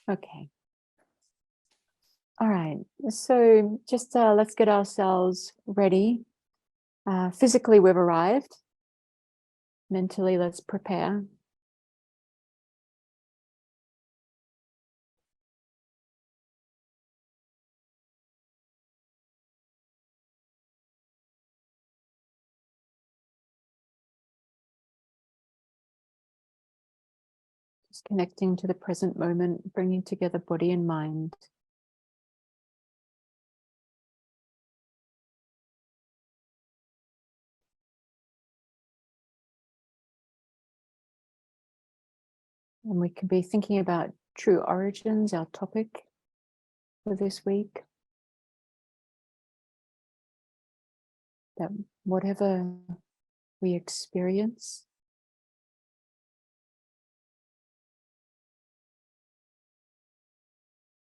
Okay. All right. So just let's get ourselves ready. Physically, we've arrived. Mentally, let's prepare. Just connecting to the present moment, bringing together body and mind. And we can be thinking about true origins, our topic for this week. That whatever we experience,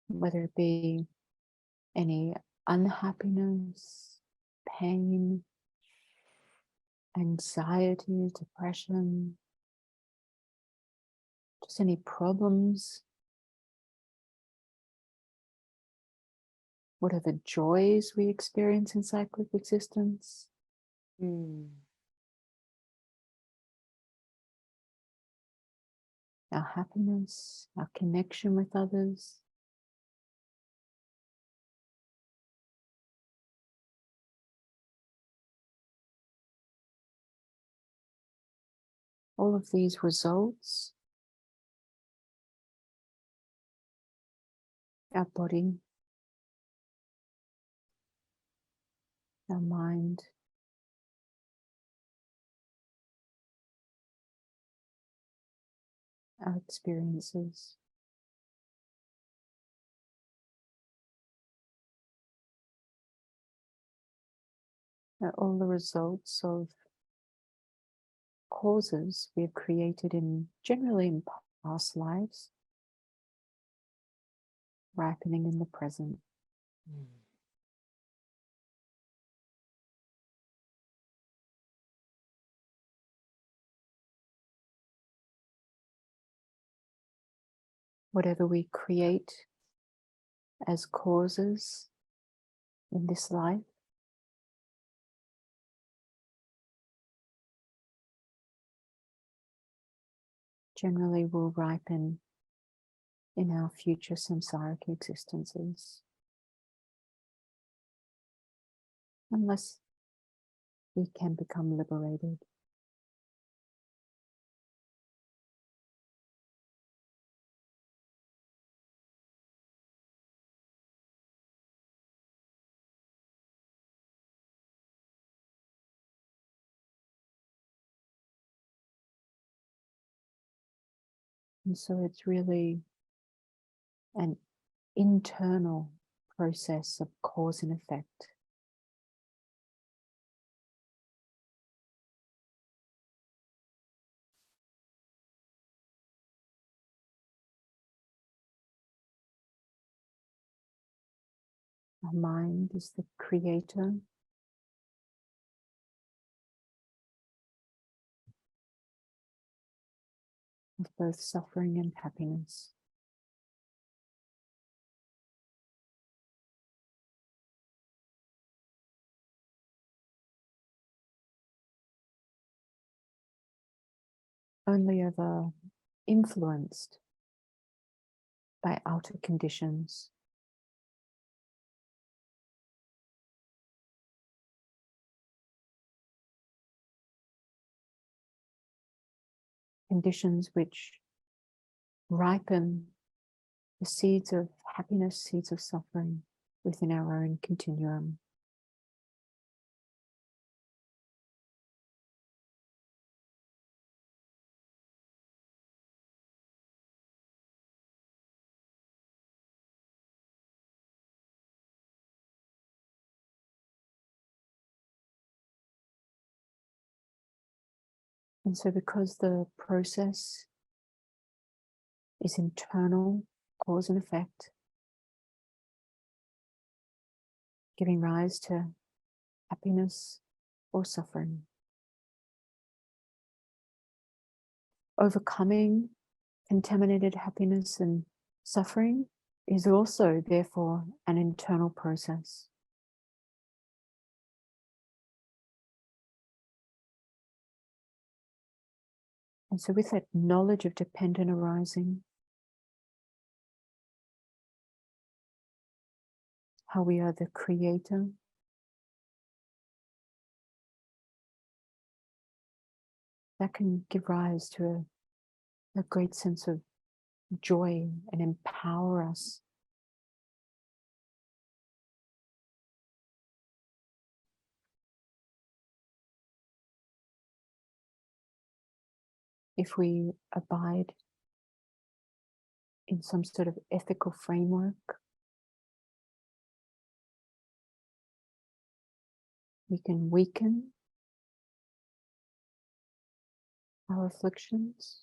whether it be any unhappiness, pain, anxiety, depression, just any problems, whatever joys we experience in cyclic existence. Our happiness, our connection with others. All of these results, our body, our mind, our experiences. Are all the results of causes we have created generally in past lives, ripening in the present. Whatever we create as causes in this life generally will ripen in our future samsaric existences, unless we can become liberated. And so it's really an internal process of cause and effect. Our mind is the creator of both suffering and happiness. Only ever influenced by outer conditions. Conditions which ripen the seeds of happiness, seeds of suffering within our own continuum. And so because the process is internal, cause and effect, giving rise to happiness or suffering, overcoming contaminated happiness and Suffering is also, therefore, an internal process. And so with that knowledge of dependent arising, how we are the creator, that can give rise to a great sense of joy and empower us. If we abide in some sort of ethical framework, we can weaken our afflictions,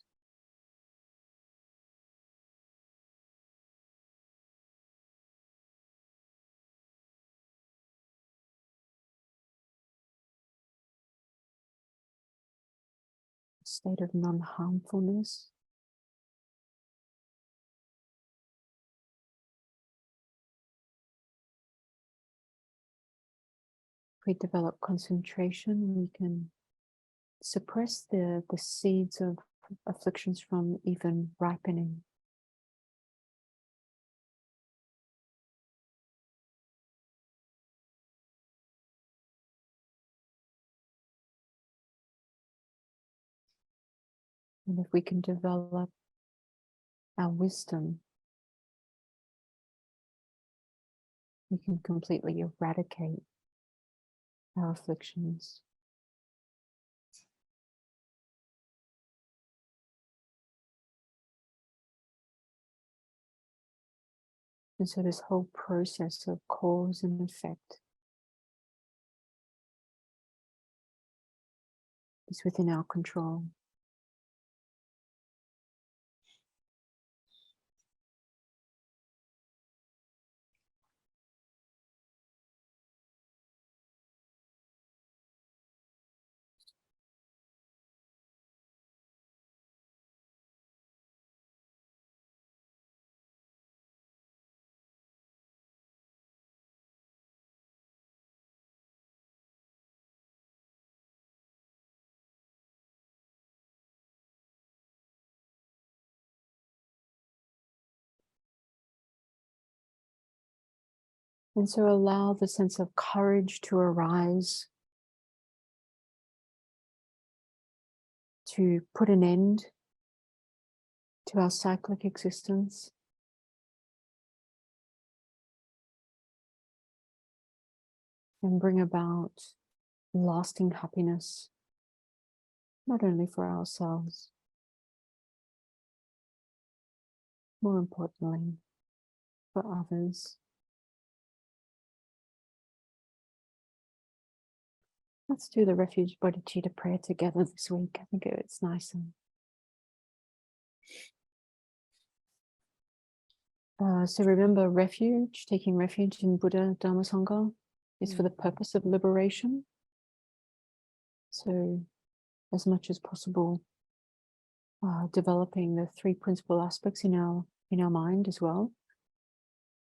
a state of non-harmfulness. If we develop concentration, we can suppress the seeds of afflictions from even ripening. And if we can develop our wisdom, we can completely eradicate our afflictions. And so this whole process of cause and effect is within our control. And so allow the sense of courage to arise, to put an end to our cyclic existence. And bring about lasting happiness, not only for ourselves, more importantly, for others. Let's do the Refuge Bodhicitta prayer together this week. I think it's nice. So remember, refuge, taking refuge in Buddha, Dharma, Sangha, is for the purpose of liberation. So as much as possible, developing the three principal aspects in our mind as well,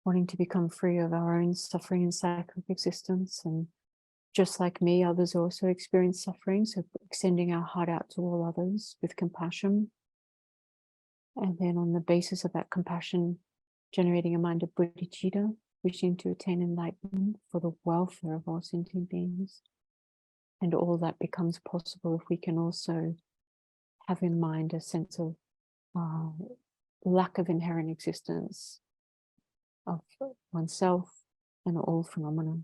wanting to become free of our own suffering and cyclic existence. And just like me, others also experience suffering, so extending our heart out to all others with compassion. And then on the basis of that compassion, generating a mind of bodhicitta, wishing to attain enlightenment for the welfare of all sentient beings. And all that becomes possible if we can also have in mind a sense of lack of inherent existence of oneself and all phenomena.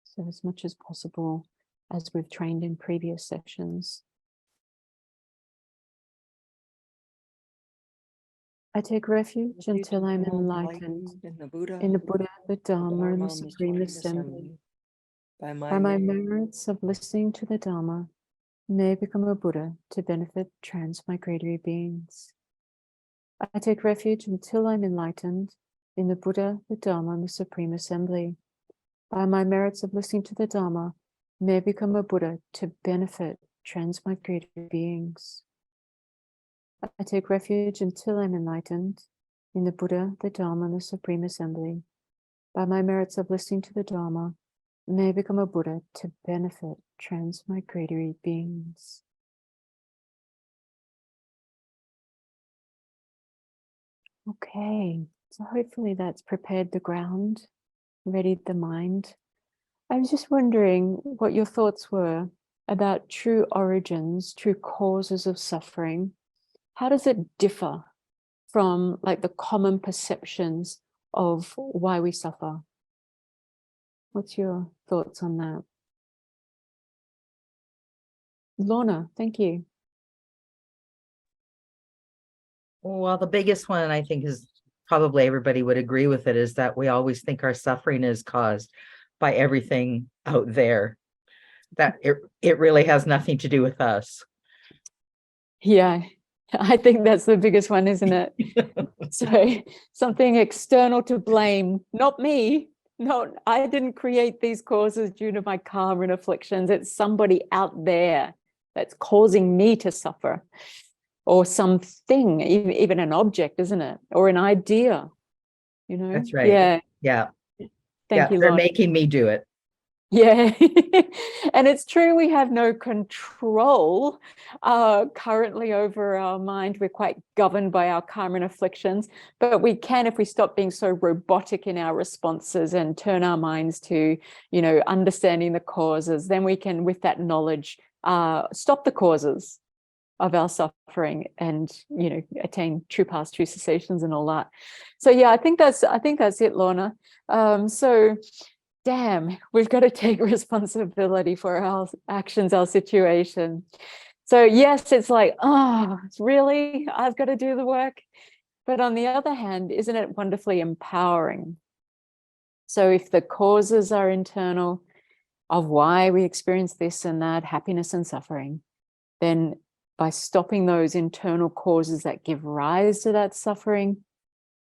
So as much as possible, as we've trained in previous sessions, I take refuge until I'm enlightened in the Buddha, the Dharma, and the Supreme Assembly. By my merits of listening to the Dharma, may become a Buddha to benefit transmigratory beings. I take refuge until I'm enlightened in the Buddha, the Dharma, and the Supreme Assembly. By my merits of listening to the Dharma, may become a Buddha to benefit transmigratory beings. I take refuge until I'm enlightened in the Buddha, the Dharma, and the Supreme Assembly. By my merits of listening to the Dharma, may I become a Buddha to benefit transmigratory beings. Okay, so hopefully that's prepared the ground, readied the mind. I was just wondering what your thoughts were about true origins, true causes of suffering. How does it differ from like the common perceptions of why we suffer? What's your thoughts on that? Lorna, thank you. Well, the biggest one I think is probably everybody would agree with it is that we always think our suffering is caused by everything out there, that it really has nothing to do with us. Yeah, I think that's the biggest one, isn't it? So something external to blame, not me. No, I didn't create these causes due to my karma and afflictions. It's somebody out there that's causing me to suffer, or something, even an object, isn't it? Or an idea, you know? That's right. Yeah. Yeah. Thank Yeah. you, They're Lorna. making me do it. Yeah. And it's true, we have no control currently over our mind. We're quite governed by our karma and afflictions, but we can if we stop being so robotic in our responses and turn our minds to, you know, understanding the causes. Then we can, with that knowledge, stop the causes of our suffering and, you know, attain true paths, true cessations and all that. So yeah, I think that's it, Lorna. So damn, we've got to take responsibility for our actions, our situation. So yes, it's like, oh, really? I've got to do the work. But on the other hand, isn't it wonderfully empowering? So if the causes are internal of why we experience this and that, happiness and suffering, then by stopping those internal causes that give rise to that suffering,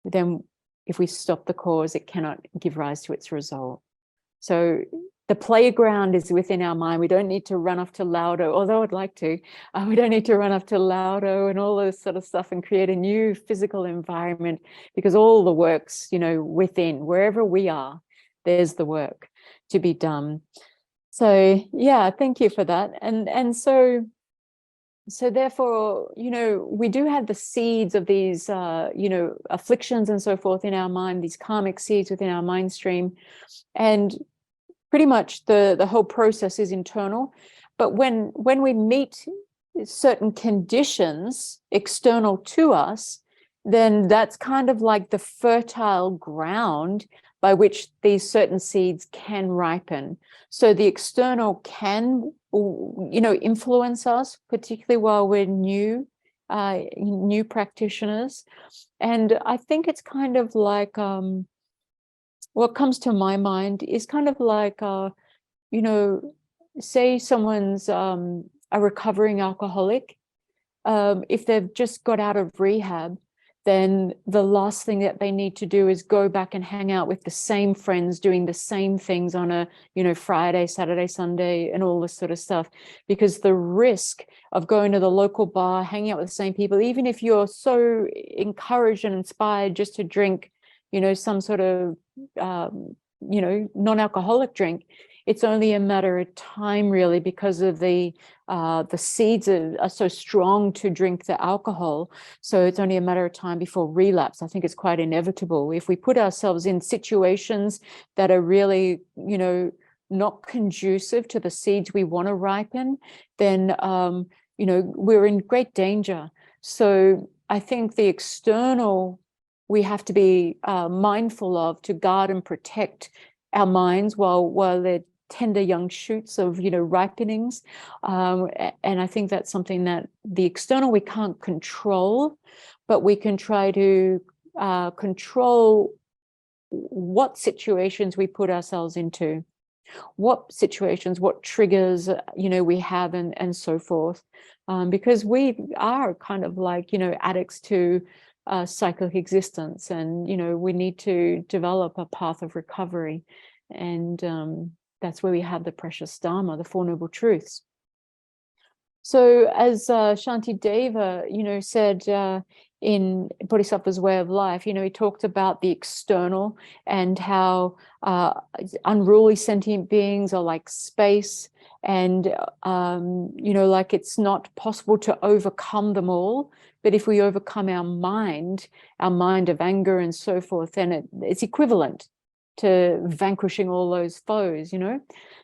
then if we stop the cause, it cannot give rise to its result. So the playground is within our mind. We don't need to run off to Laudo, although I'd like to. We don't need to run off to Laudo and all this sort of stuff and create a new physical environment, because all the work's, you know, within, wherever we are, there's the work to be done. So yeah, thank you for that. And so therefore, you know, we do have the seeds of these, you know, afflictions and so forth in our mind, these karmic seeds within our mind stream. And pretty much the whole process is internal. But when we meet certain conditions external to us, then that's kind of like the fertile ground by which these certain seeds can ripen. So the external can, you know, influence us, particularly while we're new practitioners. And I think it's kind of like, what comes to my mind is kind of like, you know, say someone's a recovering alcoholic. If they've just got out of rehab, then the last thing that they need to do is go back and hang out with the same friends doing the same things on a, you know, Friday, Saturday, Sunday, and all this sort of stuff. Because the risk of going to the local bar, hanging out with the same people, even if you're so encouraged and inspired just to drink, you know, some sort of, you know, non-alcoholic drink, it's only a matter of time, really, because of the seeds are so strong to drink the alcohol. So it's only a matter of time before relapse. I think it's quite inevitable. If we put ourselves in situations that are really, you know, not conducive to the seeds we want to ripen, then, you know, we're in great danger. So I think the external we have to be mindful of to guard and protect our minds while they're tender young shoots of, you know, ripenings. And I think that's something that the external we can't control, but we can try to control what situations we put ourselves into, what situations, what triggers, you know, we have, and so forth. Because we are kind of like, you know, addicts to cyclic existence, and, you know, we need to develop a path of recovery. And that's where we have the precious Dharma, the Four Noble Truths. So as Shanti Deva, said in Bodhisattva's Way of Life, he talked about the external and how unruly sentient beings are like space, and like it's not possible to overcome them all. But if we overcome our mind of anger and so forth, then it's equivalent to vanquishing all those foes,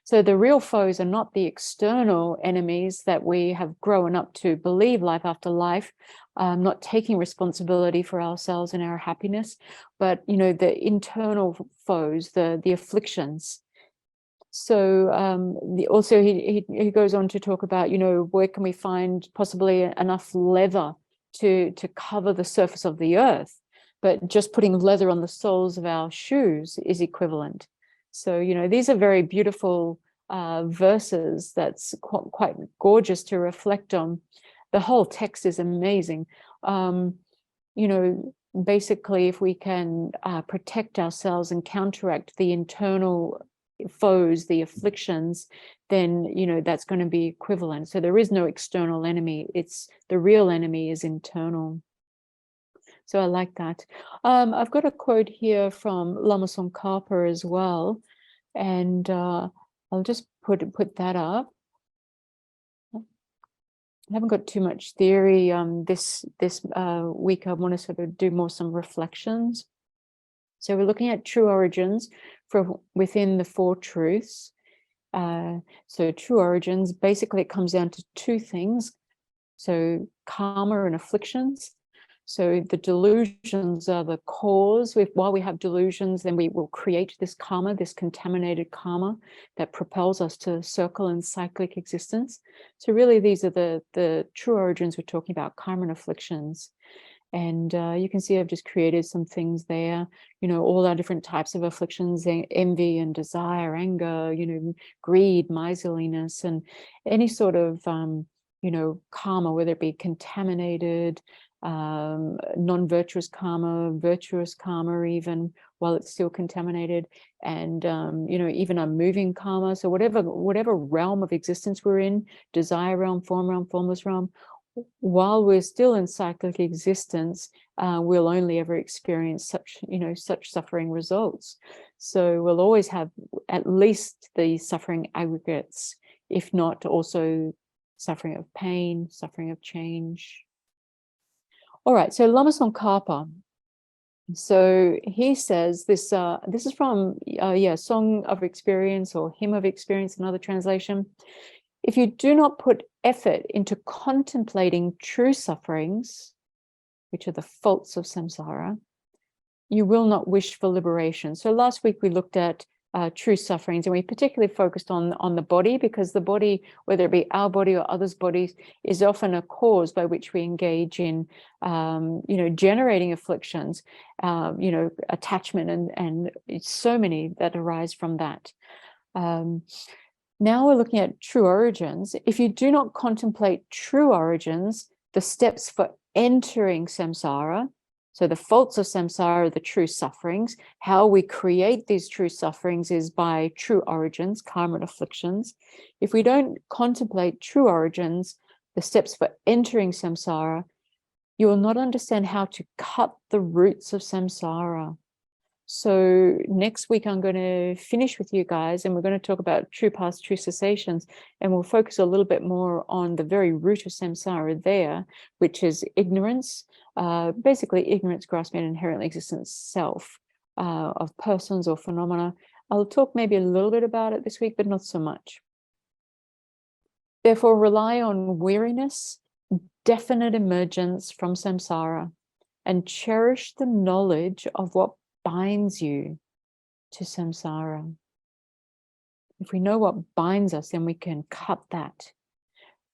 So the real foes are not the external enemies that we have grown up to believe life after life, not taking responsibility for ourselves and our happiness, but, the internal foes, the afflictions. So also he goes on to talk about, where can we find possibly enough leather to cover the surface of the earth? But just putting leather on the soles of our shoes is equivalent. So, these are very beautiful verses that's quite gorgeous to reflect on. The whole text is amazing. Basically, if we can protect ourselves and counteract the internal foes, the afflictions, then, that's going to be equivalent. So there is no external enemy. It's the real enemy is internal. So I like that. I've got a quote here from Lama Tsongkhapa as well, and I'll just put that up. I haven't got too much theory this week. I want to sort of do some reflections. So we're looking at true origins from within the four truths. So true origins, basically it comes down to two things. So karma and afflictions. So the delusions are the cause. While we have delusions, then we will create this karma, this contaminated karma that propels us to circle and cyclic existence. So really, these are the true origins we're talking about, karma and afflictions. And you can see I've just created some things there, all our different types of afflictions, envy and desire, anger, greed, miserliness, and any sort of, karma, whether it be contaminated, non-virtuous karma, virtuous karma, even while it's still contaminated, and even a moving karma. So whatever realm of existence we're in, desire realm, formless realm, while we're still in cyclic existence, we'll only ever experience such suffering results. So we'll always have at least the suffering aggregates, if not also suffering of pain, suffering of change. All right, so Lama Tsongkhapa. So he says this is from Song of Experience or Hymn of Experience, another translation. If you do not put effort into contemplating true sufferings, which are the faults of samsara, you will not wish for liberation. So last week we looked at true sufferings, and we particularly focused on the body, because the body, whether it be our body or others' bodies, is often a cause by which we engage in generating afflictions, attachment, and so many that arise from that. Now we're looking at true origins. If you do not contemplate true origins, the steps for entering samsara, so the faults of samsara are the true sufferings. How we create these true sufferings is by true origins, karma and afflictions. If we don't contemplate true origins, the steps for entering samsara, you will not understand how to cut the roots of samsara. So next week, I'm going to finish with you guys, and we're going to talk about true paths, true cessations, and we'll focus a little bit more on the very root of samsara there, which is ignorance, basically ignorance grasping an inherently existent self of persons or phenomena. I'll talk maybe a little bit about it this week, but not so much. Therefore, rely on weariness, definite emergence from samsara, and cherish the knowledge of what binds you to samsara. If we know what binds us, then we can cut that.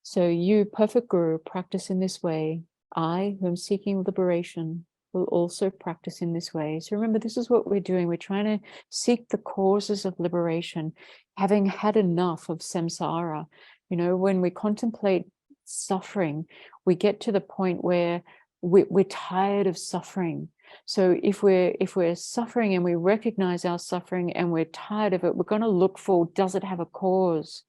So you, perfect guru, practice in this way. I, who am seeking liberation, will also practice in this way. So remember, this is what we're doing. We're trying to seek the causes of liberation, having had enough of samsara. When we contemplate suffering, we get to the point where we're tired of suffering. So if we're suffering and we recognize our suffering and we're tired of it, we're going to look for, does it have a cause?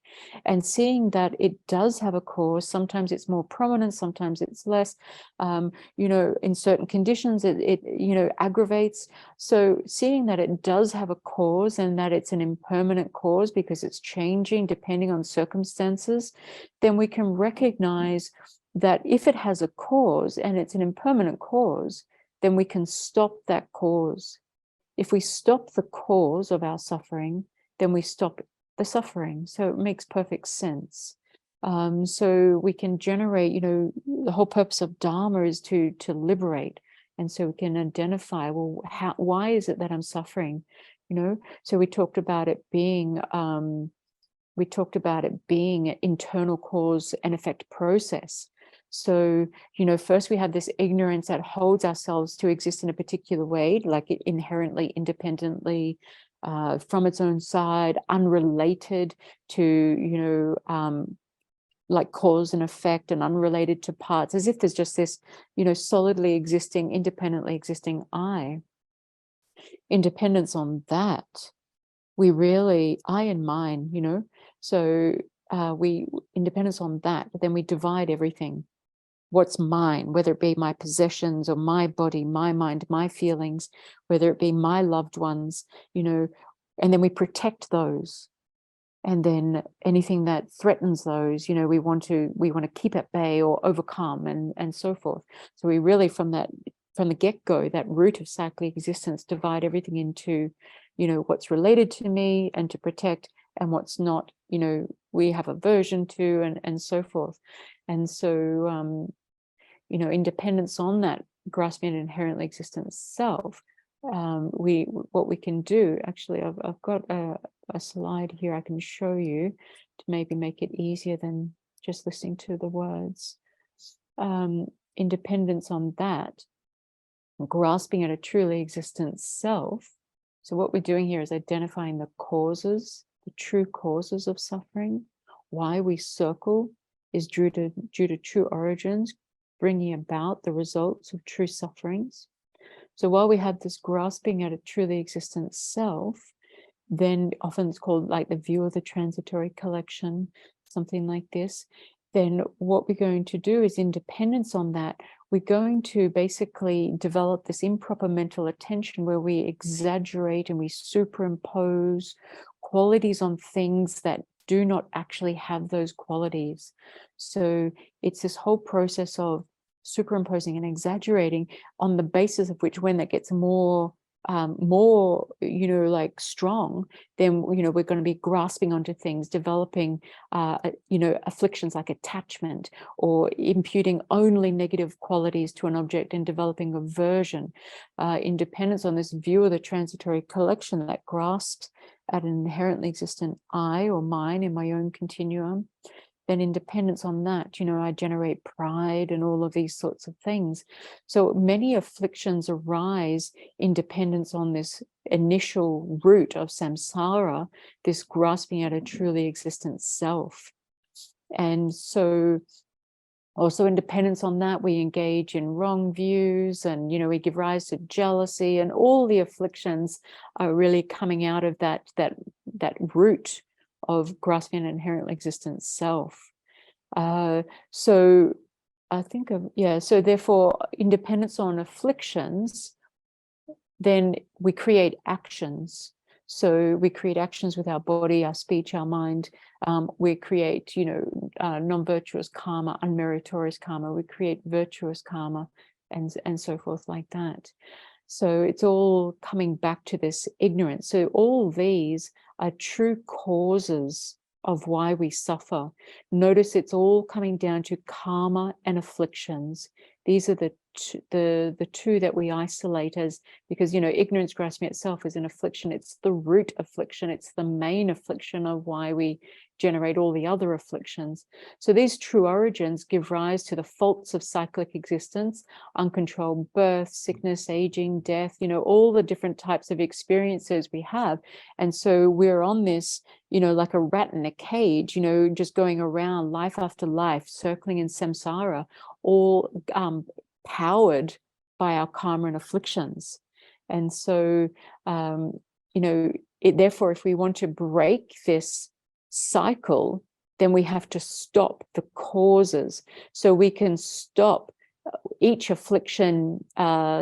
And seeing that it does have a cause, sometimes it's more prominent, sometimes it's less, in certain conditions it aggravates. So seeing that it does have a cause and that it's an impermanent cause because it's changing depending on circumstances, then we can recognize that if it has a cause and it's an impermanent cause, then we can stop that cause. If we stop the cause of our suffering, then we stop the suffering. So it makes perfect sense. So we can generate, the whole purpose of Dharma is to liberate. And so we can identify, well, why is it that I'm suffering? So we talked about it being an internal cause and effect process. So, first we have this ignorance that holds ourselves to exist in a particular way, like inherently, independently, from its own side, unrelated to, like cause and effect, and unrelated to parts, as if there's just this, solidly existing, independently existing I. Independence on that, we really, I and mine, so we independence on that, but then we divide everything. What's mine, whether it be my possessions or my body, my mind, my feelings, whether it be my loved ones, and then we protect those. And then anything that threatens those, we want to keep at bay or overcome, and so forth. So we really, from the get-go, that root of cyclic existence, divide everything into, what's related to me and to protect, and what's not, we have aversion to, and so forth. And so, independence on that grasping an inherently existent self, what we can do, actually, I've got a slide here I can show you to maybe make it easier than just listening to the words. Independence on that, grasping at a truly existent self. So what we're doing here is identifying the causes, the true causes of suffering. Why we circle is due to true origins, bringing about the results of true sufferings. So while we have this grasping at a truly existent self, then often it's called like the view of the transitory collection, something like this, then what we're going to do is, independence on that, we're going to basically develop this improper mental attention where we exaggerate and we superimpose qualities on things that do not actually have those qualities. So it's this whole process of superimposing and exaggerating, on the basis of which, when that gets more like strong, then we're going to be grasping onto things, developing afflictions like attachment, or imputing only negative qualities to an object and developing aversion. Independence on this view of the transitory collection that grasps at an inherently existent I or mine in my own continuum, then independence on that, I generate pride and all of these sorts of things. So many afflictions arise in dependence on this initial root of samsara, this grasping at a truly existent self. And so also in dependence on that, we engage in wrong views, and we give rise to jealousy, and all the afflictions are really coming out of that root of grasping an inherently existent self. So I think so therefore, independence on afflictions, then we create actions. So we create actions with our body, our speech, our mind. We create, non-virtuous karma, unmeritorious karma. We create virtuous karma, and so forth like that. So it's all coming back to this ignorance. So all these are true causes of why we suffer. Notice it's all coming down to karma and afflictions. These are the two that we isolate as, because ignorance grasping itself is an affliction. It's the root affliction. It's the main affliction of why we generate all the other afflictions. So these true origins give rise to the faults of cyclic existence, uncontrolled birth, sickness, aging, death, all the different types of experiences we have. And so we're on this, like a rat in a cage, just going around life after life, circling in samsara, all powered by our karma and afflictions. And so, you know, therefore, if we want to break this cycle, then we have to stop the causes. So we can stop each affliction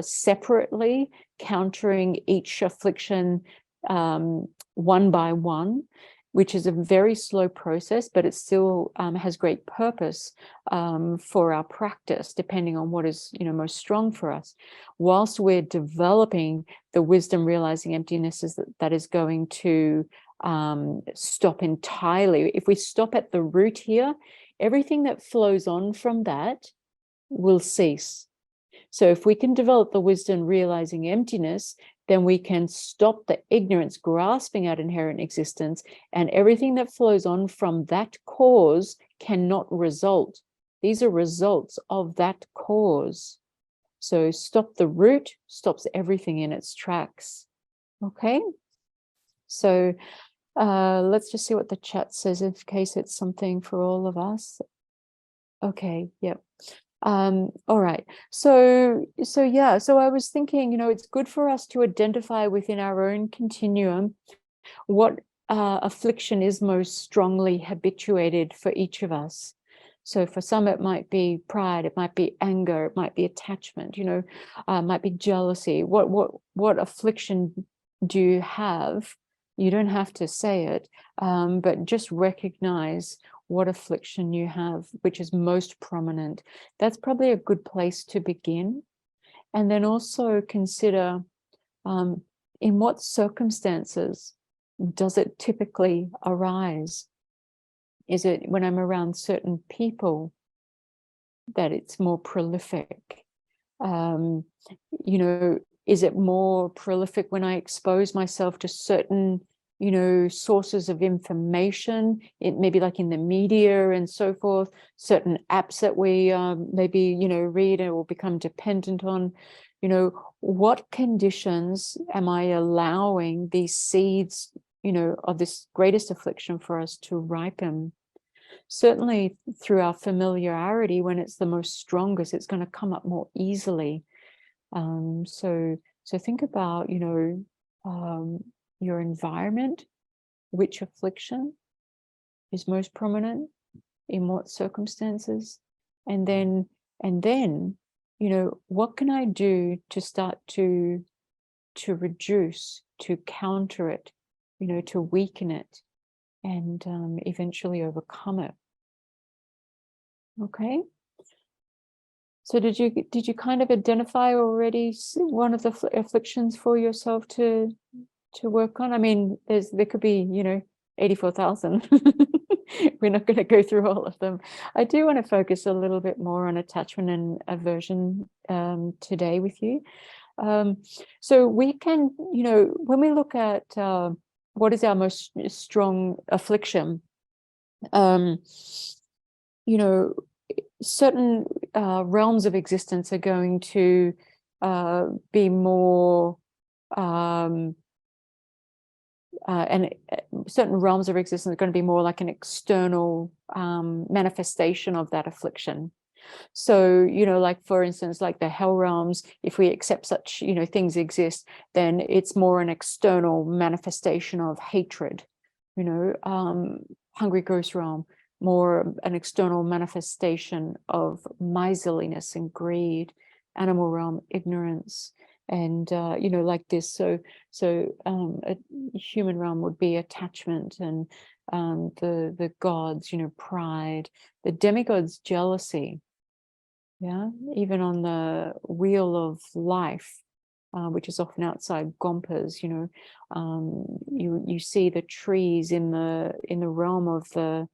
separately, countering each affliction one by one, which is a very slow process, but it still has great purpose for our practice, depending on what is, you know, most strong for us. Whilst we're developing the wisdom realizing emptiness that is going to stop entirely. If we stop at the root here, everything that flows on from that will cease. So if we can develop the wisdom realizing emptiness, then we can stop the ignorance grasping at inherent existence, and everything that flows on from that cause cannot result. These are results of that cause. So stop the root stops everything in its tracks. Okay, so let's just see what the chat says in case it's something for all of us. Okay, yep. All right. So I was thinking, you know, it's good for us to identify within our own continuum what affliction is most strongly habituated for each of us. So for some, it might be pride, it might be anger, it might be attachment, you know, might be jealousy. What affliction do you have? You don't have to say it, but just recognize what affliction you have, which is most prominent. That's probably a good place to begin. And then also consider in what circumstances does it typically arise? Is it when I'm around certain people that it's more prolific? You know, is it more prolific when I expose myself to certain, you know, sources of information? It may be like in the media and so forth, certain apps that we maybe, you know, read or become dependent on. You know, what conditions am I allowing these seeds, you know, of this greatest affliction for us to ripen? Certainly through our familiarity, when it's the most strongest, it's going to come up more easily. So think about, you know, your environment, which affliction is most prominent, in what circumstances, and then, you know, what can I do to start to reduce, to counter it, you know, to weaken it, and eventually overcome it. Okay. So did you kind of identify already one of the afflictions for yourself to work on? I mean, there could be, you know, 84,000. We're not going to go through all of them. I do want to focus a little bit more on attachment and aversion today with you. So we can, you know, when we look at what is our most strong affliction, you know, certain realms of existence are going to be more and certain realms of existence are going to be more like an external manifestation of that affliction. So, you know, like for instance, like the hell realms, if we accept such, you know, things exist, then it's more an external manifestation of hatred. You know, hungry ghost realm, more an external manifestation of miserliness and greed. Animal realm, ignorance, and you know, like this. So a human realm would be attachment, and the gods, you know, pride. The demigods, jealousy. Yeah, even on the wheel of life, which is often outside Gompas, you know, you see the trees in the realm of the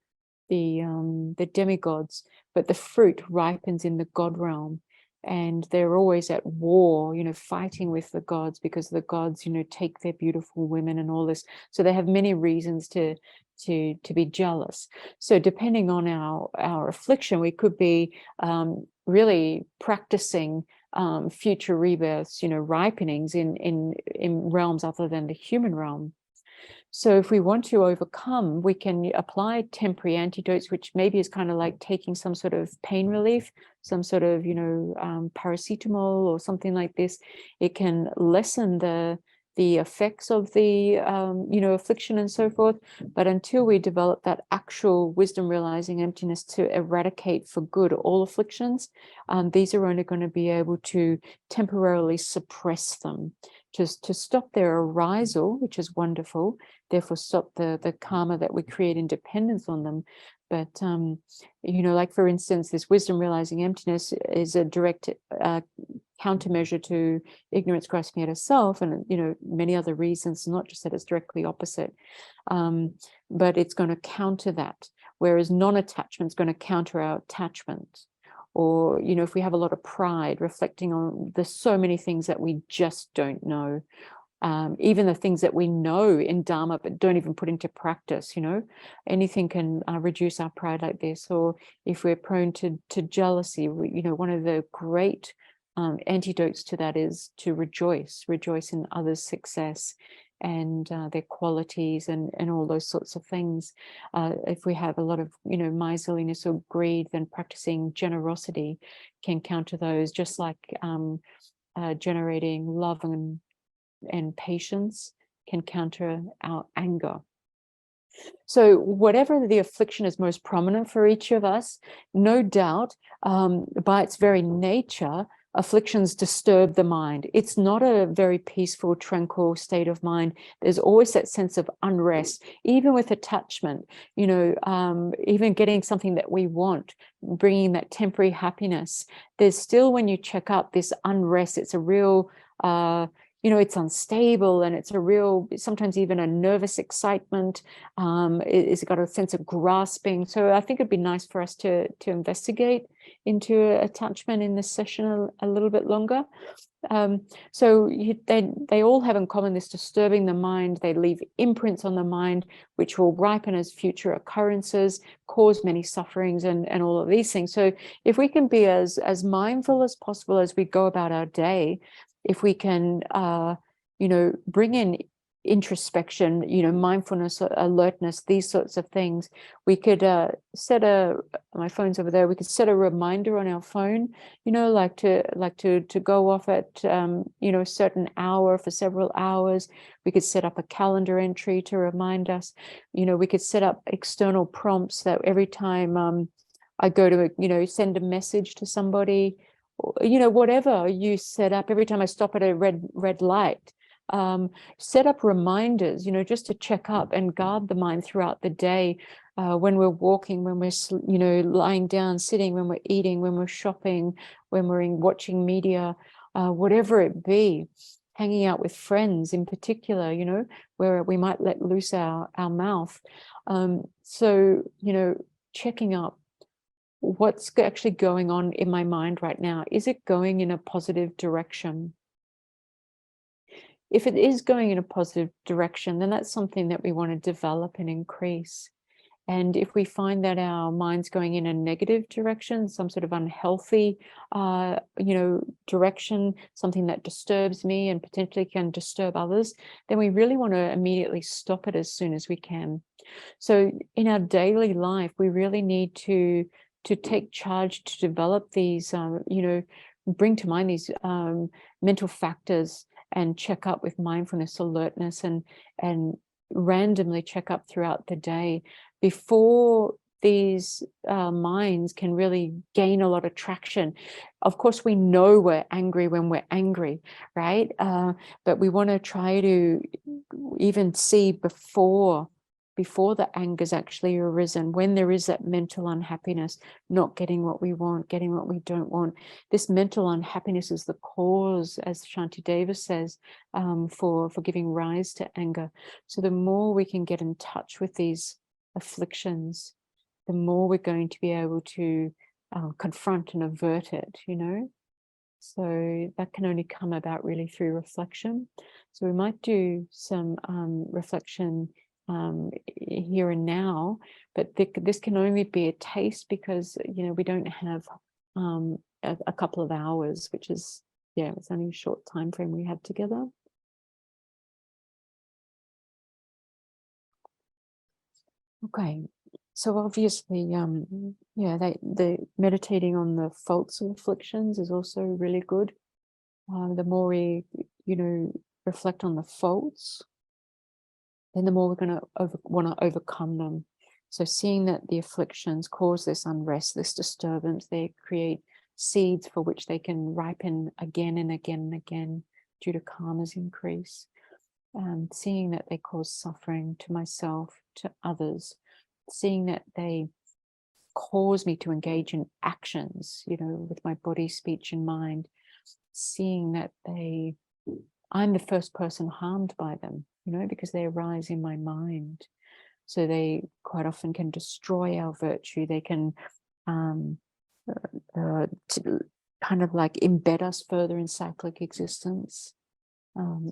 demigods, but the fruit ripens in the god realm, and they're always at war, you know, fighting with the gods, because the gods, you know, take their beautiful women and all this. So they have many reasons to be jealous. So depending on our affliction, we could be really practicing future rebirths, you know, ripenings in realms other than the human realm. So if we want to overcome, we can apply temporary antidotes, which maybe is kind of like taking some sort of pain relief, some sort of, paracetamol or something like this. It can lessen the effects of the, affliction and so forth. But until we develop that actual wisdom realizing emptiness to eradicate for good all afflictions, these are only going to be able to temporarily suppress them, to stop their arisal, which is wonderful, therefore stop the karma that we create in dependence on them. But, like for instance, this wisdom realizing emptiness is a direct countermeasure to ignorance grasping at a self, and, many other reasons, not just that it's directly opposite, but it's going to counter that. Whereas non-attachment is going to counter our attachment. Or, if we have a lot of pride, reflecting on there's so many things that we just don't know. Even the things that we know in Dharma but don't even put into practice, anything can reduce our pride like this. Or if we're prone to jealousy, one of the great antidotes to that is to rejoice in others' success and their qualities and all those sorts of things. If we have a lot of, miserliness or greed, then practicing generosity can counter those, just like generating love and patience can counter our anger. So whatever the affliction is most prominent for each of us, no doubt, by its very nature, afflictions disturb the mind. It's not a very peaceful, tranquil state of mind. There's always that sense of unrest, even with attachment, even getting something that we want, bringing that temporary happiness. There's still, when you check up, this unrest. It's a real, it's unstable, and it's a real, sometimes even a nervous excitement. It's got a sense of grasping. So I think it'd be nice for us to investigate into attachment in this session a little bit longer. They all have in common this disturbing the mind. They leave imprints on the mind, which will ripen as future occurrences, cause many sufferings, and all of these things. So if we can be as mindful as possible as we go about our day, if we can, bring in introspection, mindfulness, alertness, these sorts of things, we could set my phone's over there, we could set a reminder on our phone, like to go off at, a certain hour for several hours. We could set up a calendar entry to remind us. We could set up external prompts that every time I go to, send a message to somebody, whatever you set up, every time I stop at a red light, set up reminders, just to check up and guard the mind throughout the day, when we're walking, when we're, lying down, sitting, when we're eating, when we're shopping, when we're watching media, whatever it be, hanging out with friends in particular, where we might let loose our mouth. So, checking up what's actually going on in my mind right now. Is it going in a positive direction? If it is going in a positive direction, then that's something that we want to develop and increase. And if we find that our mind's going in a negative direction, some sort of unhealthy, direction, something that disturbs me and potentially can disturb others, then we really want to immediately stop it as soon as we can. So in our daily life, we really need to take charge to develop these, bring to mind these mental factors and check up with mindfulness, alertness, and randomly check up throughout the day before these minds can really gain a lot of traction. Of course, we know we're angry when we're angry, right? But we want to try to even see before the anger's actually arisen, when there is that mental unhappiness, not getting what we want, getting what we don't want. This mental unhappiness is the cause, as Shantideva says, for giving rise to anger. So the more we can get in touch with these afflictions, the more we're going to be able to confront and avert it, So that can only come about really through reflection. So we might do some reflection here and now, but this can only be a taste because we don't have a couple of hours, which is it's only a short time frame we have together. Okay. So obviously, yeah, the meditating on the faults of afflictions is also really good. The more we, reflect on the faults, then the more we're going to want to overcome them. So seeing that the afflictions cause this unrest, this disturbance, they create seeds for which they can ripen again and again and again due to karma's increase. Seeing that they cause suffering to myself, to others, seeing that they cause me to engage in actions, with my body, speech, and mind, seeing that I'm the first person harmed by them, because they arise in my mind. So they quite often can destroy our virtue. They can kind of like embed us further in cyclic existence,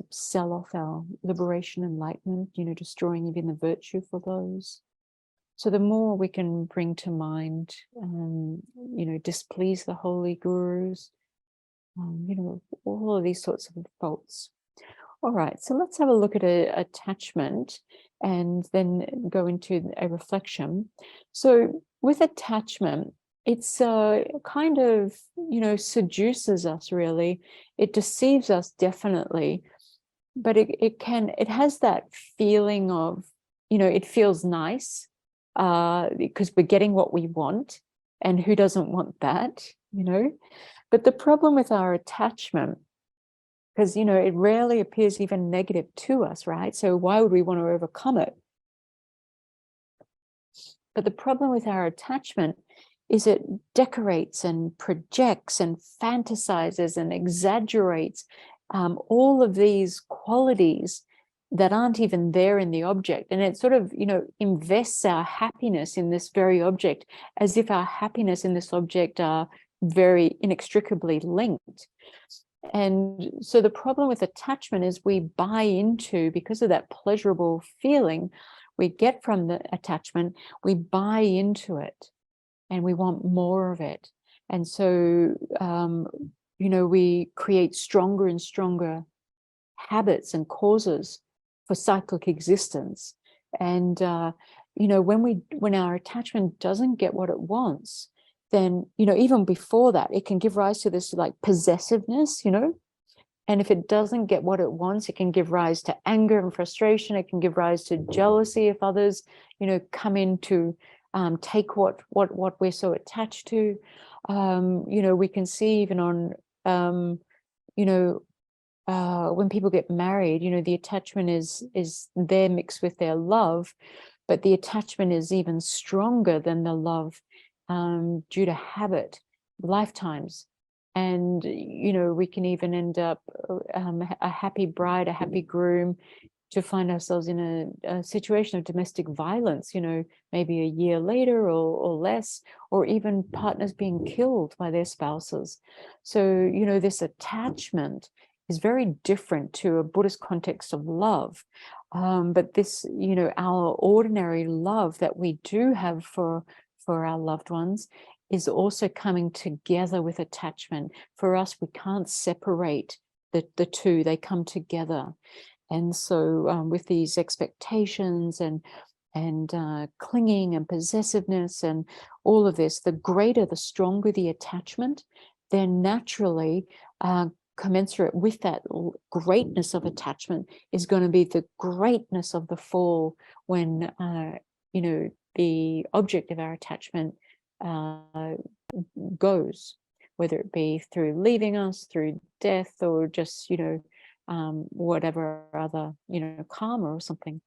sell off our liberation, enlightenment, destroying even the virtue for those. So the more we can bring to mind, displease the holy gurus, all of these sorts of faults. All right, so let's have a look at attachment and then go into a reflection. So with attachment, it's kind of, seduces us really. It deceives us definitely, but it has that feeling of, it feels nice because we're getting what we want, and who doesn't want that, But the problem with our attachment, because it rarely appears even negative to us, right? So why would we want to overcome it? But the problem with our attachment is it decorates and projects and fantasizes and exaggerates all of these qualities that aren't even there in the object. And it sort of, invests our happiness in this very object, as if our happiness in this object are very inextricably linked. And so the problem with attachment is we buy into, because of that pleasurable feeling we get from the attachment, we buy into it and we want more of it. And so, we create stronger and stronger habits and causes for cyclic existence. And, when our attachment doesn't get what it wants, then, even before that, it can give rise to this like possessiveness, and if it doesn't get what it wants, it can give rise to anger and frustration. It can give rise to jealousy if others, come in to take what we're so attached to. We can see even on, when people get married, the attachment is there mixed with their love, but the attachment is even stronger than the love due to habit, lifetimes. And, we can even end up a happy bride, a happy groom, to find ourselves in a situation of domestic violence, maybe a year later or less, or even partners being killed by their spouses. So, this attachment is very different to a Buddhist context of love. But this, our ordinary love that we do have for our loved ones is also coming together with attachment. For us, we can't separate the two, they come together. And so with these expectations and clinging and possessiveness and all of this, the greater, the stronger the attachment, then naturally commensurate with that greatness of attachment is going to be the greatness of the fall when, the object of our attachment goes, whether it be through leaving us, through death, or just, whatever other, karma or something.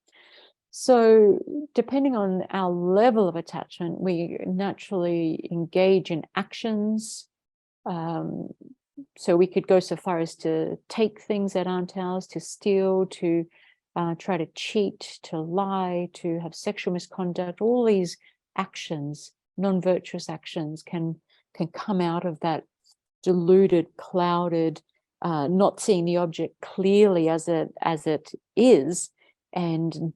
So depending on our level of attachment, we naturally engage in actions. So we could go so far as to take things that aren't ours, to steal, to try to cheat, to lie, to have sexual misconduct. All these actions, non-virtuous actions, can come out of that deluded, clouded, not seeing the object clearly as it is, and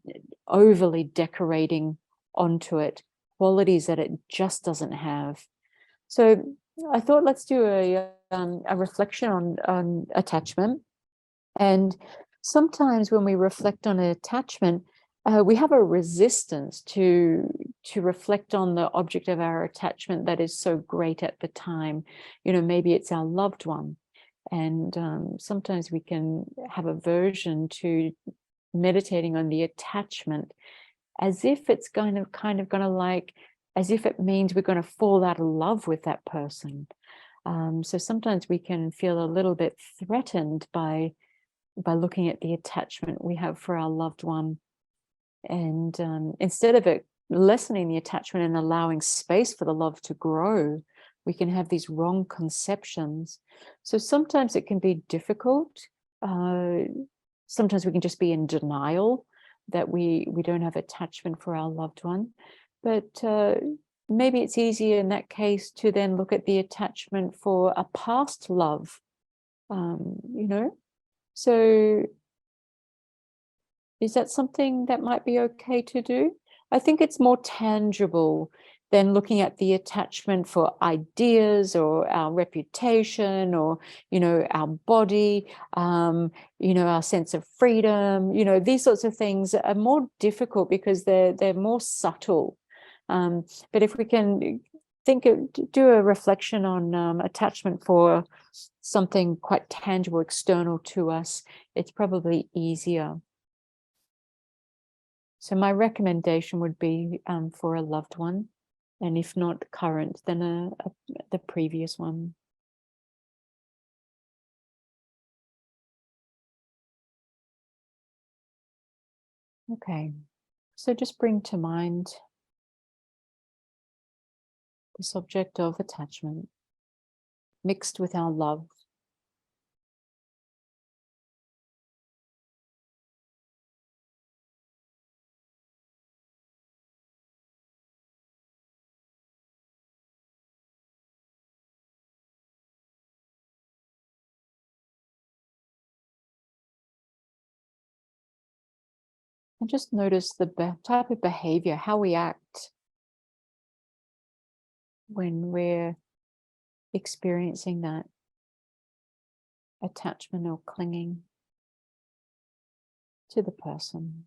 overly decorating onto it qualities that it just doesn't have. So I thought let's do a reflection on attachment. And sometimes when we reflect on an attachment, we have a resistance to reflect on the object of our attachment that is so great at the time. Maybe it's our loved one, and sometimes we can have aversion to meditating on the attachment, as if it's kind of going to as if it means we're going to fall out of love with that person. So sometimes we can feel a little bit threatened by looking at the attachment we have for our loved one. And instead of it lessening the attachment and allowing space for the love to grow, we can have these wrong conceptions. So sometimes it can be difficult. Sometimes we can just be in denial that we don't have attachment for our loved one. But maybe it's easier in that case to then look at the attachment for a past love, So is that something that might be okay to do? I think it's more tangible than looking at the attachment for ideas or our reputation or, our body, our sense of freedom. These sorts of things are more difficult because they're more subtle. But if we can do a reflection on attachment for something quite tangible, external to us, it's probably easier. So my recommendation would be for a loved one, and if not current, then the previous one. Okay, so just bring to mind this object of attachment mixed with our love. And just notice the type of behavior, how we act when we're experiencing that attachment or clinging to the person.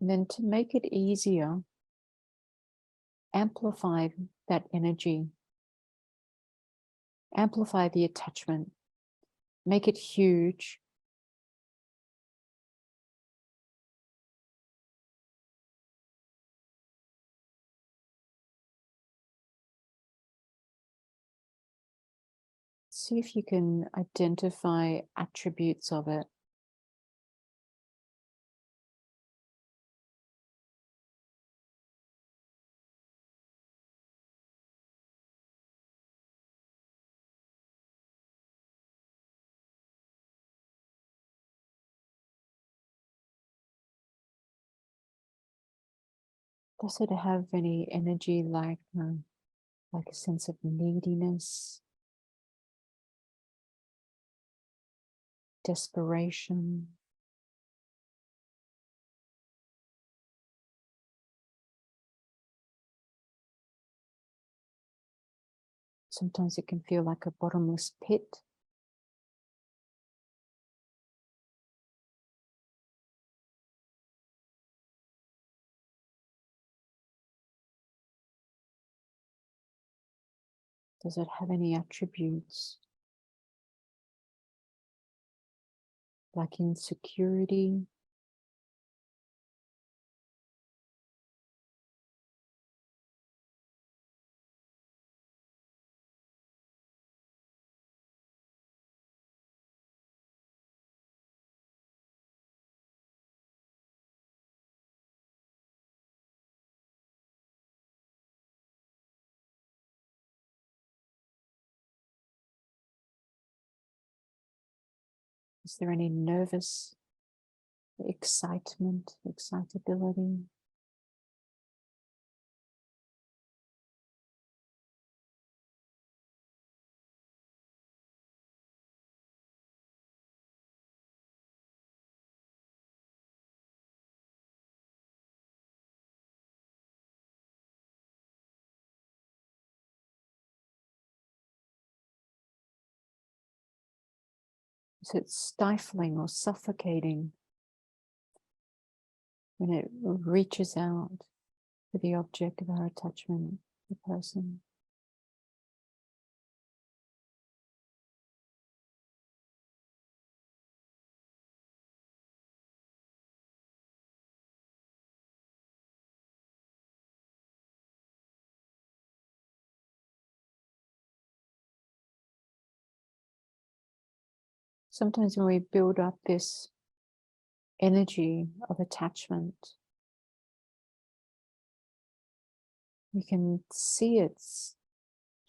And then to make it easier, amplify that energy, amplify the attachment, make it huge. See if you can identify attributes of it. Does it have any energy like a sense of neediness, desperation? Sometimes it can feel like a bottomless pit. Does it have any attributes like insecurity, Is there any nervous excitement, excitability? Is it stifling or suffocating when it reaches out to the object of our attachment, the person? Sometimes when we build up this energy of attachment, we can see its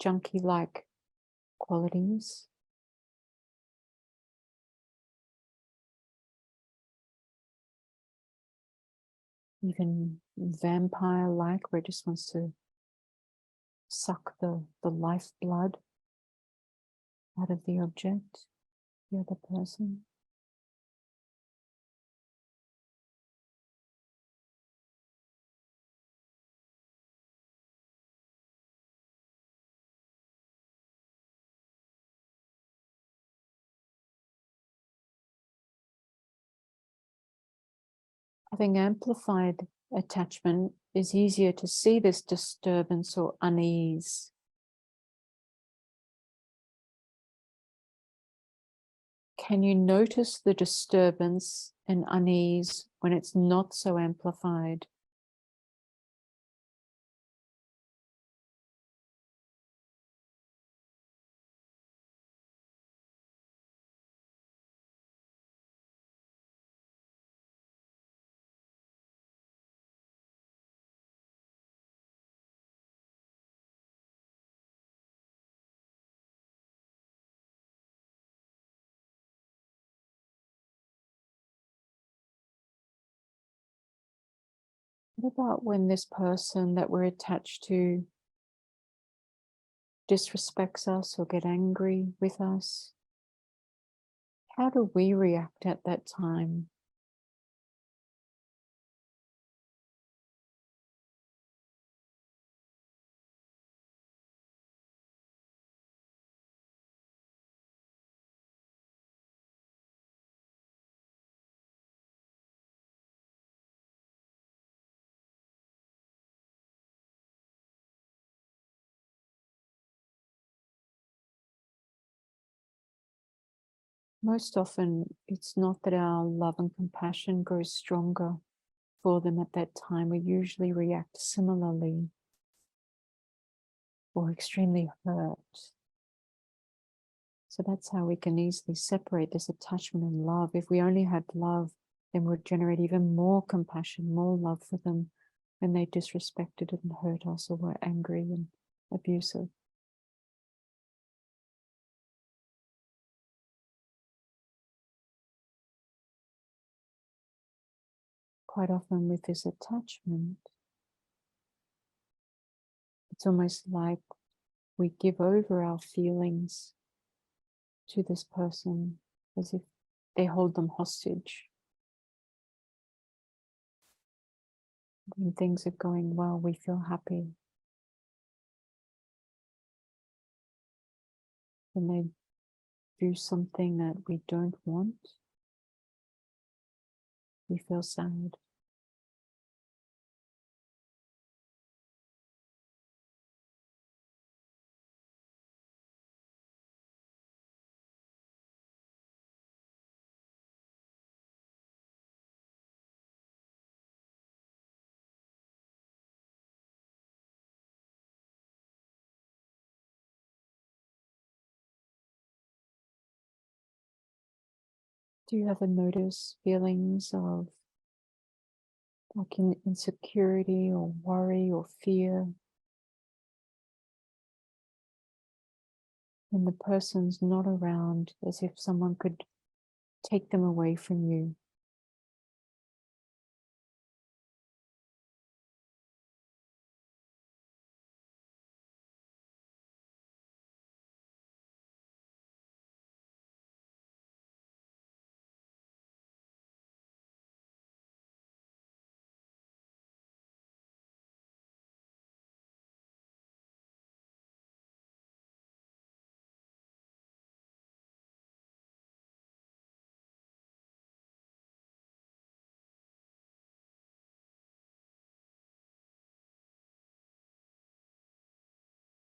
junkie-like qualities. Even vampire-like, where it just wants to suck the lifeblood out of the object, the other person. Having amplified attachment is easier to see this disturbance or unease. Can you notice the disturbance and unease when it's not so amplified? What about when this person that we're attached to disrespects us or get angry with us? How do we react at that time? Most often, it's not that our love and compassion grows stronger for them at that time. We usually react similarly or extremely hurt. So that's how we can easily separate this attachment and love. If we only had love, then we'd generate even more compassion, more love for them when they disrespected and hurt us or were angry and abusive. Quite often with this attachment, it's almost like we give over our feelings to this person as if they hold them hostage. When things are going well, we feel happy. When they do something that we don't want, we feel sad. Do you ever notice feelings of like insecurity or worry or fear when the person's not around, as if someone could take them away from you.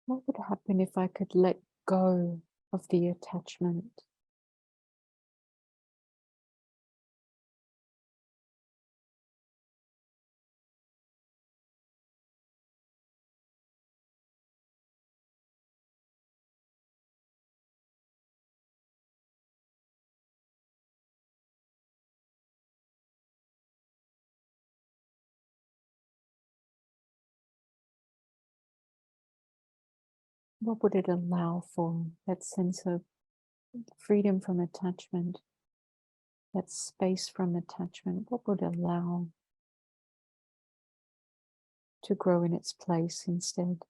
What would happen if I could let go of the attachment? What would it allow for? That sense of freedom from attachment, that space from attachment, what would allow to grow in its place instead?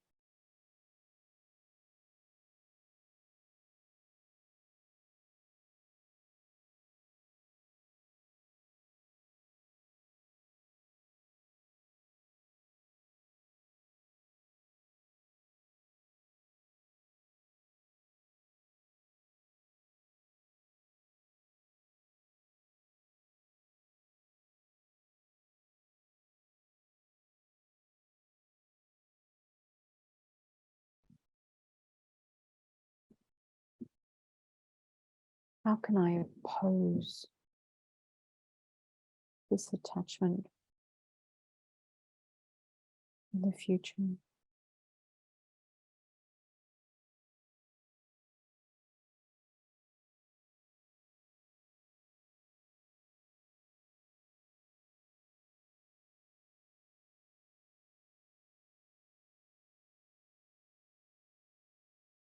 How can I oppose this attachment in the future?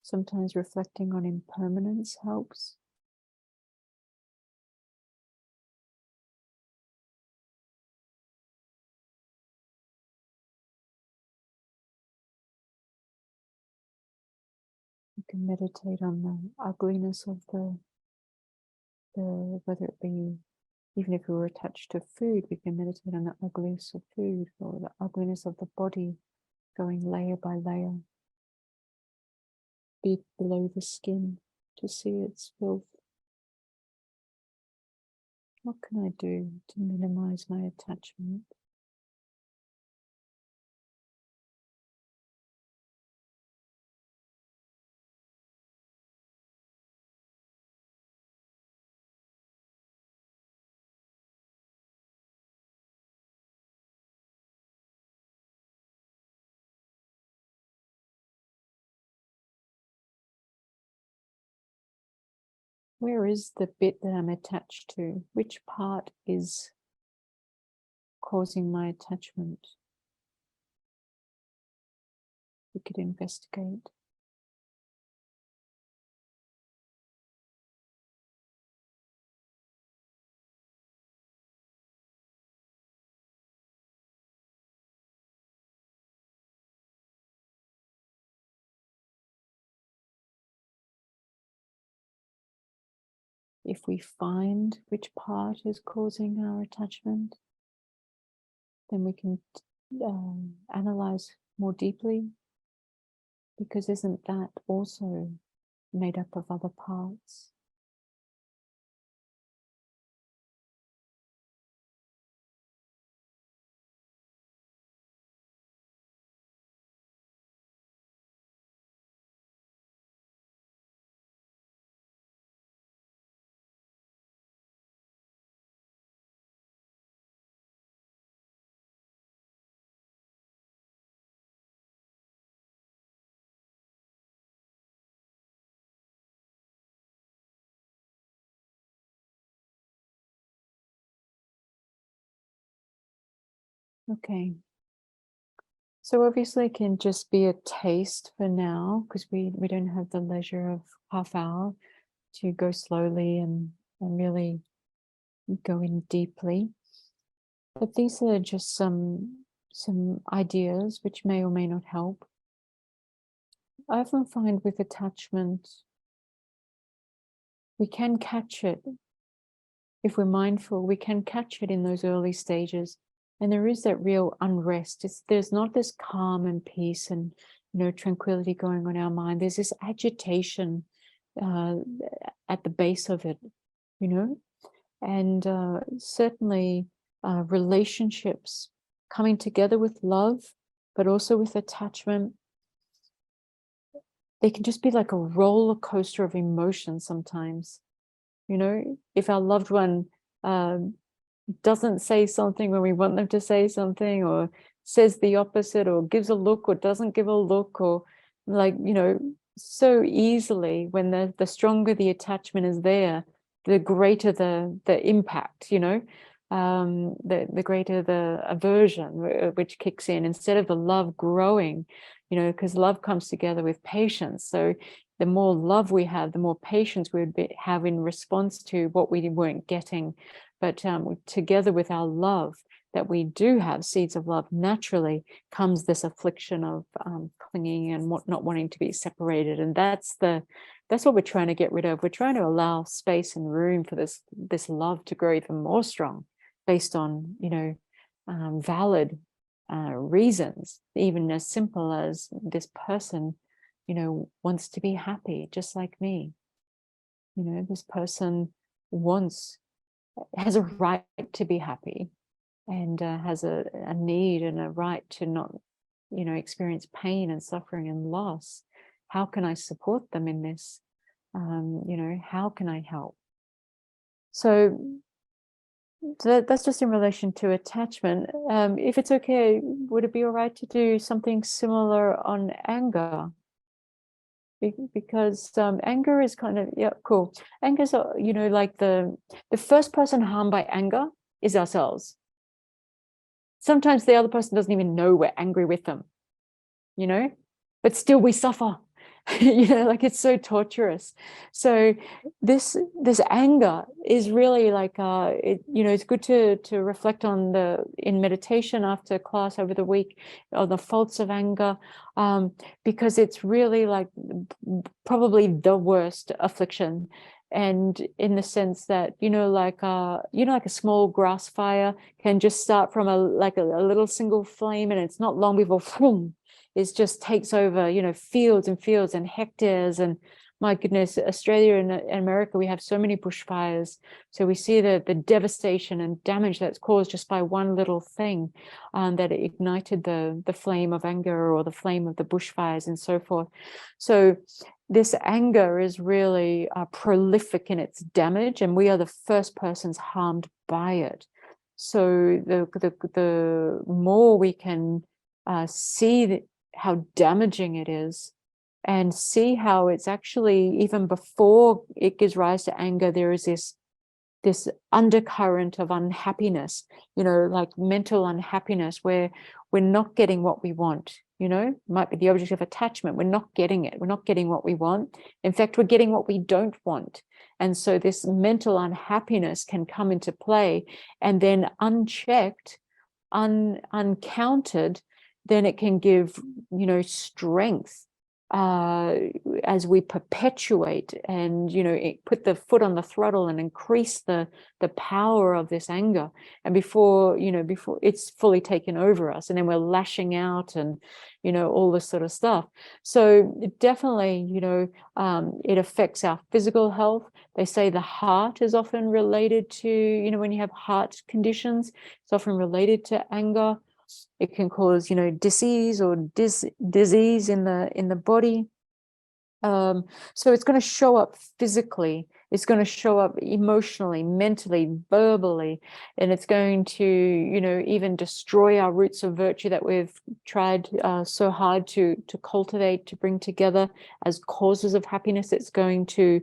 Sometimes reflecting on impermanence helps. You can meditate on the ugliness of the whether it be, even if we were attached to food, we can meditate on the ugliness of food or the ugliness of the body, going layer by layer, below the skin to see its filth. What can I do to minimize my attachment? Where is the bit that I'm attached to? Which part is causing my attachment? We could investigate. If we find which part is causing our attachment, then we can analyze more deeply, because isn't that also made up of other parts? Okay. So obviously it can just be a taste for now, because we don't have the leisure of half hour to go slowly and and really go in deeply. But these are just some ideas which may or may not help. I often find with attachment, we can catch it. If we're mindful, we can catch it in those early stages. And there is that real unrest. There's not this calm and peace and tranquility going on in our mind. There's this agitation at the base of it, and certainly relationships coming together with love, but also with attachment. They can just be like a roller coaster of emotion sometimes. If our loved one doesn't say something when we want them to say something, or says the opposite, or gives a look or doesn't give a look, or so easily, when the stronger the attachment is there, the greater the impact, the greater the aversion which kicks in, instead of the love growing, because love comes together with patience. So the more love we have, the more patience we would have in response to what we weren't getting. But together with our love, that we do have seeds of love, naturally comes this affliction of clinging and not wanting to be separated. And that's what we're trying to get rid of. We're trying to allow space and room for this love to grow even more strong, based on valid reasons, even as simple as this person wants to be happy, just like me. This person has a right to be happy, and has a need and a right to not experience pain and suffering and loss. How can I support them in this? How can I help? So that's just in relation to attachment. If it's okay, would it be all right to do something similar on anger? Because anger is kind of, yeah, cool. Anger is, like the first person harmed by anger is ourselves. Sometimes the other person doesn't even know we're angry with them, but still we suffer. Like it's so torturous. So this anger is really like it's good to reflect on in meditation after class over the week, on the faults of anger, because it's really like probably the worst affliction. And in the sense that like a small grass fire can just start from a little single flame, and it's not long before it just takes over, fields and fields and hectares. And my goodness, Australia and America, we have so many bushfires. So we see the devastation and damage that's caused just by one little thing that ignited the flame of anger, or the flame of the bushfires and so forth. So this anger is really prolific in its damage, and we are the first persons harmed by it. So the more we can see how damaging it is, and see how it's actually, even before it gives rise to anger, there is this undercurrent of unhappiness, like mental unhappiness, where we're not getting what we want. Might be the object of attachment. We're not getting it. We're not getting what we want. In fact, we're getting what we don't want. And so this mental unhappiness can come into play, and then unchecked, uncountered, then it can give, strength as we perpetuate and, put the foot on the throttle and increase the power of this anger. And before it's fully taken over us, and then we're lashing out and, all this sort of stuff. So it definitely, it affects our physical health. They say the heart is often related to, when you have heart conditions, it's often related to anger. It can cause, disease or disease in the body. So it's going to show up physically. It's going to show up emotionally, mentally, verbally, and it's going to, even destroy our roots of virtue that we've tried so hard to cultivate, to bring together as causes of happiness. It's going to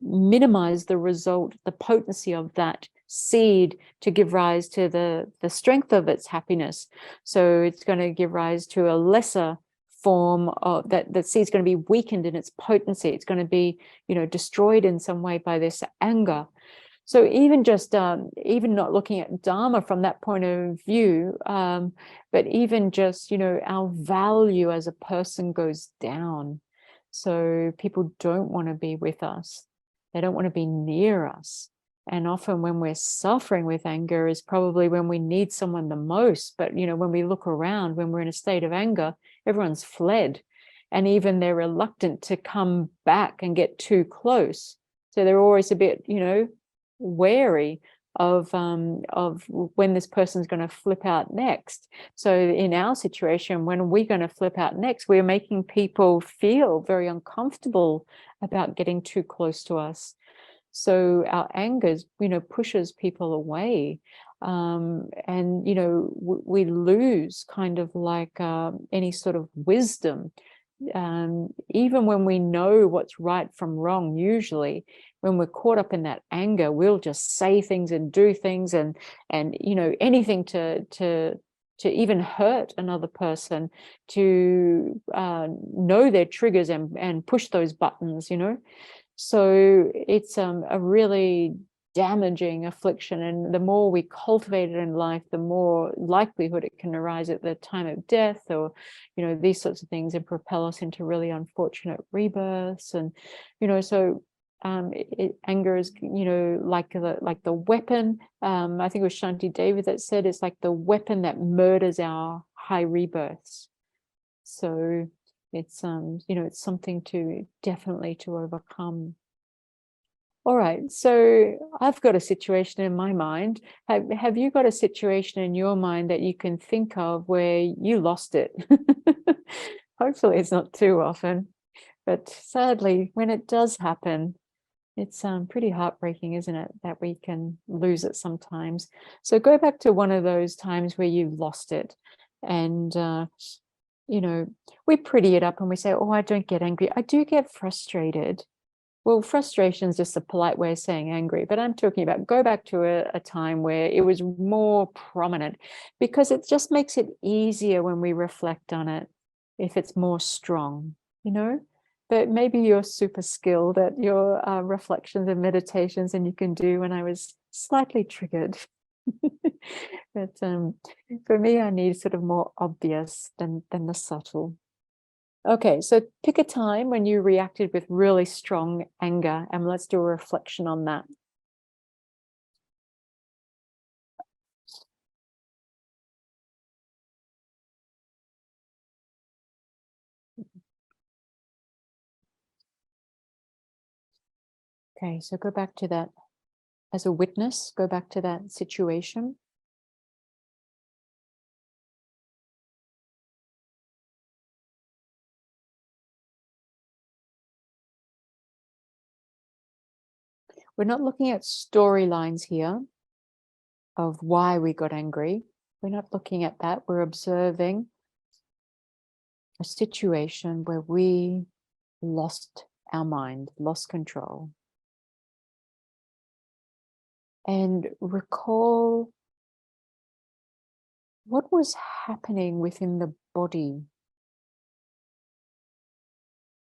minimize the result, the potency of that seed to give rise to the strength of its happiness. So it's going to give rise to a lesser form of that seed is going to be weakened in its potency. It's going to be, destroyed in some way by this anger. So even just even not looking at Dharma from that point of view, but even just, our value as a person goes down. So people don't want to be with us. They don't want to be near us. And often when we're suffering with anger is probably when we need someone the most. But, when we look around, when we're in a state of anger, everyone's fled. And even they're reluctant to come back and get too close. So they're always a bit, wary of when this person's going to flip out next. So in our situation, when we're going to flip out next, we're making people feel very uncomfortable about getting too close to us. So our anger, pushes people away. And, we lose kind of like any sort of wisdom. Even when we know what's right from wrong, usually when we're caught up in that anger, we'll just say things and do things and anything to even hurt another person, to know their triggers and push those buttons, So it's a really damaging affliction, and the more we cultivate it in life, the more likelihood it can arise at the time of death, or these sorts of things, and propel us into really unfortunate rebirths. And so anger is like the weapon. I think it was Shanti David that said it's like the weapon that murders our high rebirths. So it's it's something to definitely to overcome. All right, so I've got a situation in my mind. Have you got a situation in your mind that you can think of where you lost it? Hopefully it's not too often, but sadly, when it does happen, it's pretty heartbreaking, isn't it, that we can lose it sometimes. So go back to one of those times where you lost it, and we pretty it up and we say, oh, I don't get angry. I do get frustrated. Well, frustration is just a polite way of saying angry, but I'm talking about go back to a time where it was more prominent, because it just makes it easier when we reflect on it if it's more strong, But maybe you're super skilled at your reflections and meditations, and you can do when I was slightly triggered. But for me, I need sort of more obvious than the subtle. Okay, so pick a time when you reacted with really strong anger, and let's do a reflection on that. Okay, so go back to that as a witness, go back to that situation. We're not looking at storylines here of why we got angry. We're not looking at that. We're observing a situation where we lost our mind, lost control. And recall what was happening within the body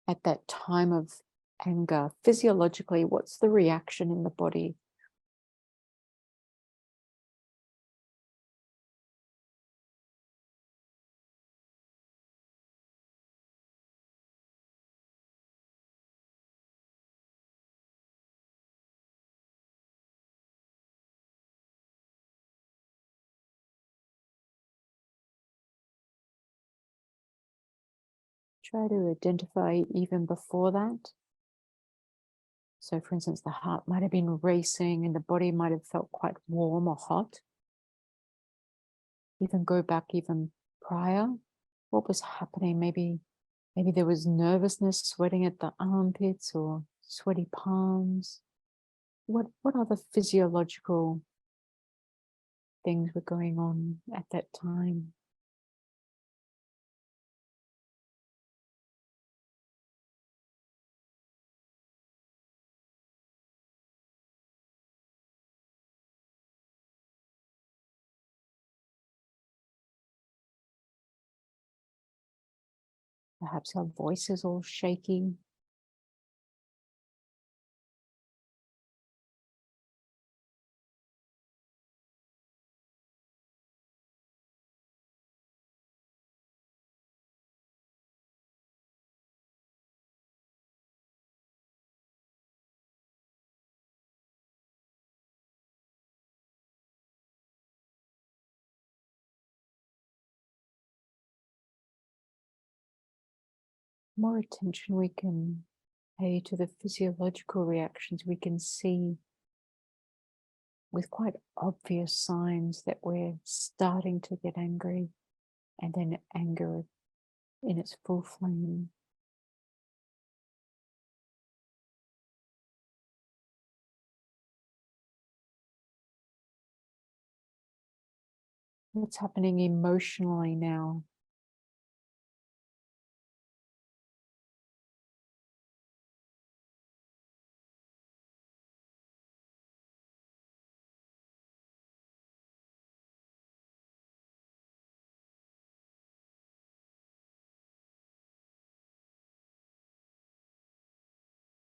at that time of anger. Physiologically, what's the reaction in the body? Try to identify even before that. So, for instance, the heart might have been racing and the body might have felt quite warm or hot. Even go back even prior. What was happening? Maybe there was nervousness, sweating at the armpits or sweaty palms. What other physiological things were going on at that time? Perhaps our voice is all shaky. More attention we can pay to the physiological reactions, we can see with quite obvious signs that we're starting to get angry, and then anger in its full flame. What's happening emotionally now?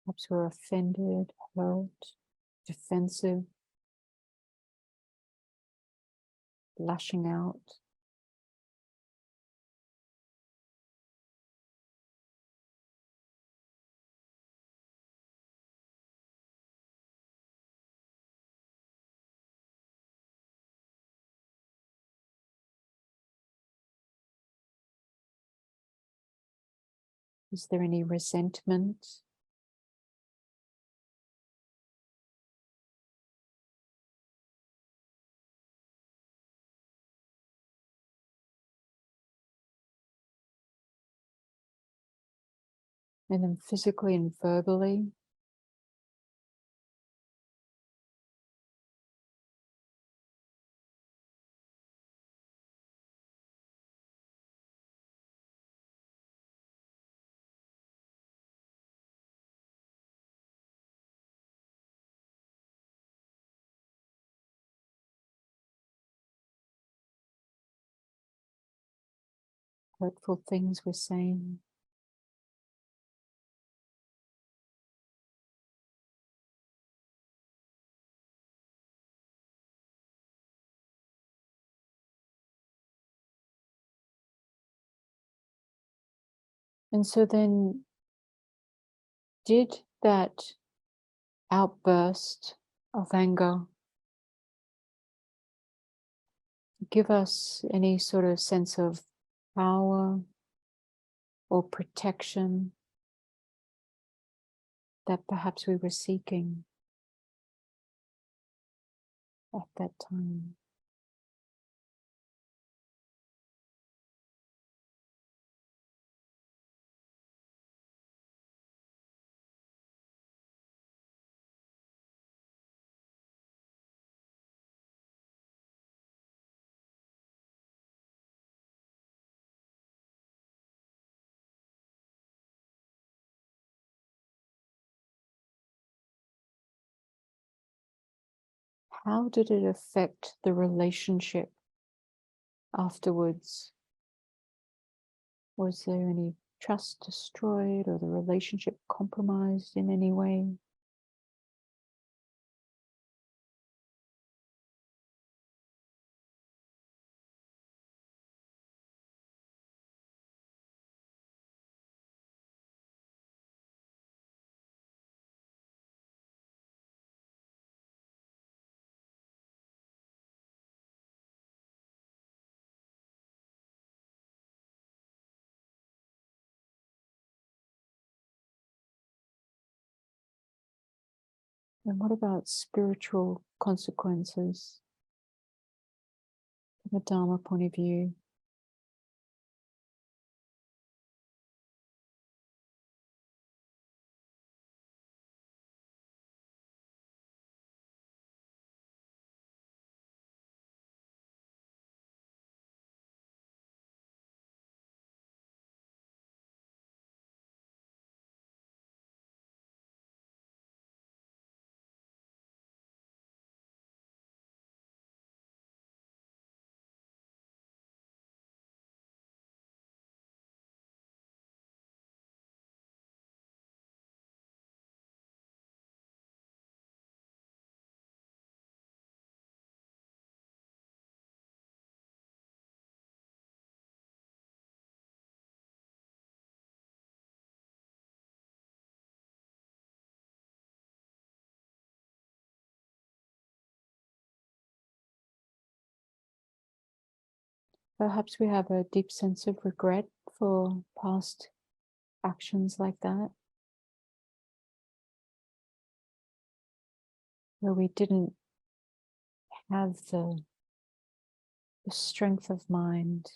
Perhaps we're offended, hurt, defensive, lashing out. Is there any resentment? And then physically and verbally, hurtful things we're saying. And so then, did that outburst of anger give us any sort of sense of power or protection that perhaps we were seeking at that time? How did it affect the relationship afterwards? Was there any trust destroyed or the relationship compromised in any way? And what about spiritual consequences from a Dharma point of view? Perhaps we have a deep sense of regret for past actions like that, where we didn't have the strength of mind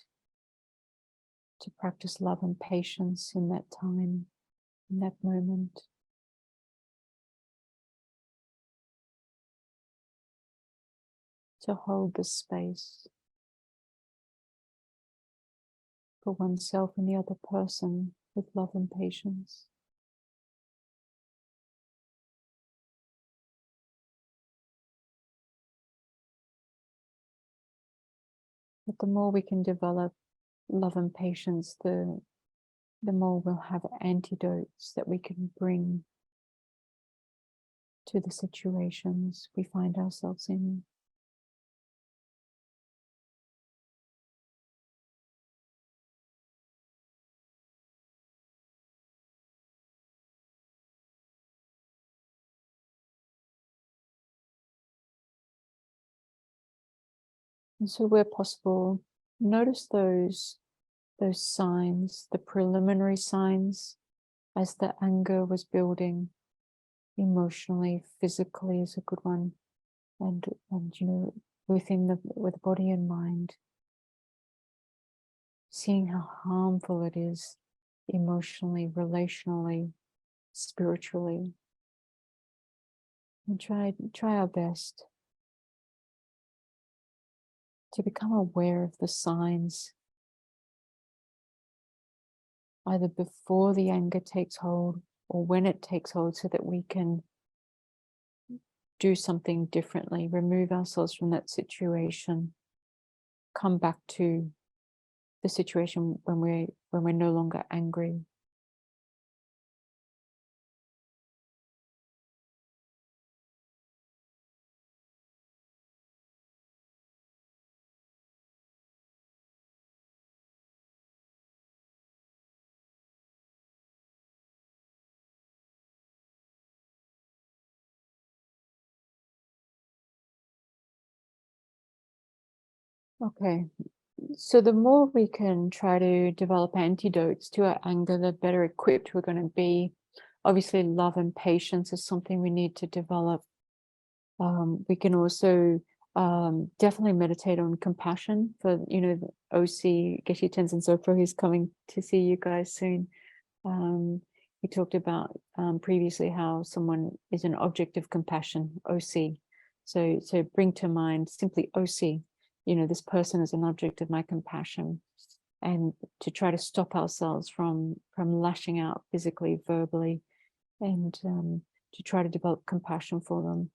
to practice love and patience in that time, in that moment. To hold the space for oneself and the other person with love and patience. But the more we can develop love and patience, the more we'll have antidotes that we can bring to the situations we find ourselves in. And so where possible, notice those signs, the preliminary signs, as the anger was building emotionally, physically is a good one, and within with body and mind, seeing how harmful it is emotionally, relationally, spiritually, and try our best to become aware of the signs, either before the anger takes hold or when it takes hold, so that we can do something differently, remove ourselves from that situation, come back to the situation when we're no longer angry. Okay, so the more we can try to develop antidotes to our anger, the better equipped we're going to be. Obviously, love and patience is something we need to develop. We can also definitely meditate on compassion for, the OC, Geshe Tenzin Sopo, who's coming to see you guys soon. We talked about previously how someone is an object of compassion, OC. So bring to mind simply OC, this person is an object of my compassion, and to try to stop ourselves from lashing out physically, verbally, and to try to develop compassion for them.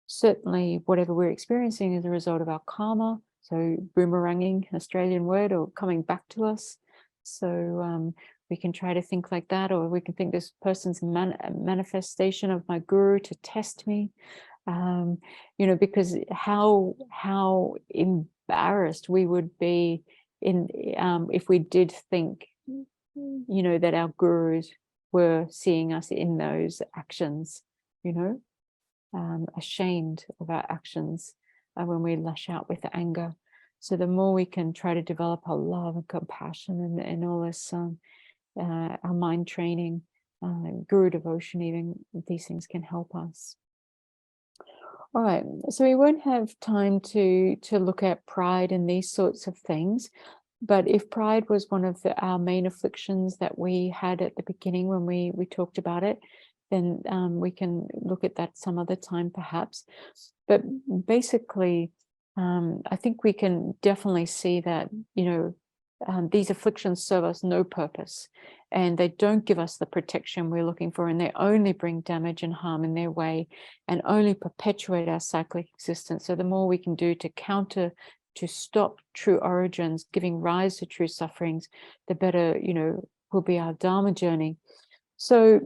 Certainly, whatever we're experiencing is a result of our karma. So boomeranging, Australian word, or coming back to us. So we can try to think like that, or we can think this person's manifestation of my guru to test me. Because how embarrassed we would be if we did think, that our gurus were seeing us in those actions, ashamed of our actions when we lash out with anger. So the more we can try to develop our love and compassion and all this, our mind training, guru devotion, even these things can help us. All right, so we won't have time to look at pride and these sorts of things, but if pride was one of our main afflictions that we had at the beginning when we talked about it, then we can look at that some other time perhaps. But basically, I think we can definitely see that, these afflictions serve us no purpose, and they don't give us the protection we're looking for, and they only bring damage and harm in their way and only perpetuate our cyclic existence. So the more we can do to counter, to stop true origins giving rise to true sufferings, the better, will be our Dharma journey. So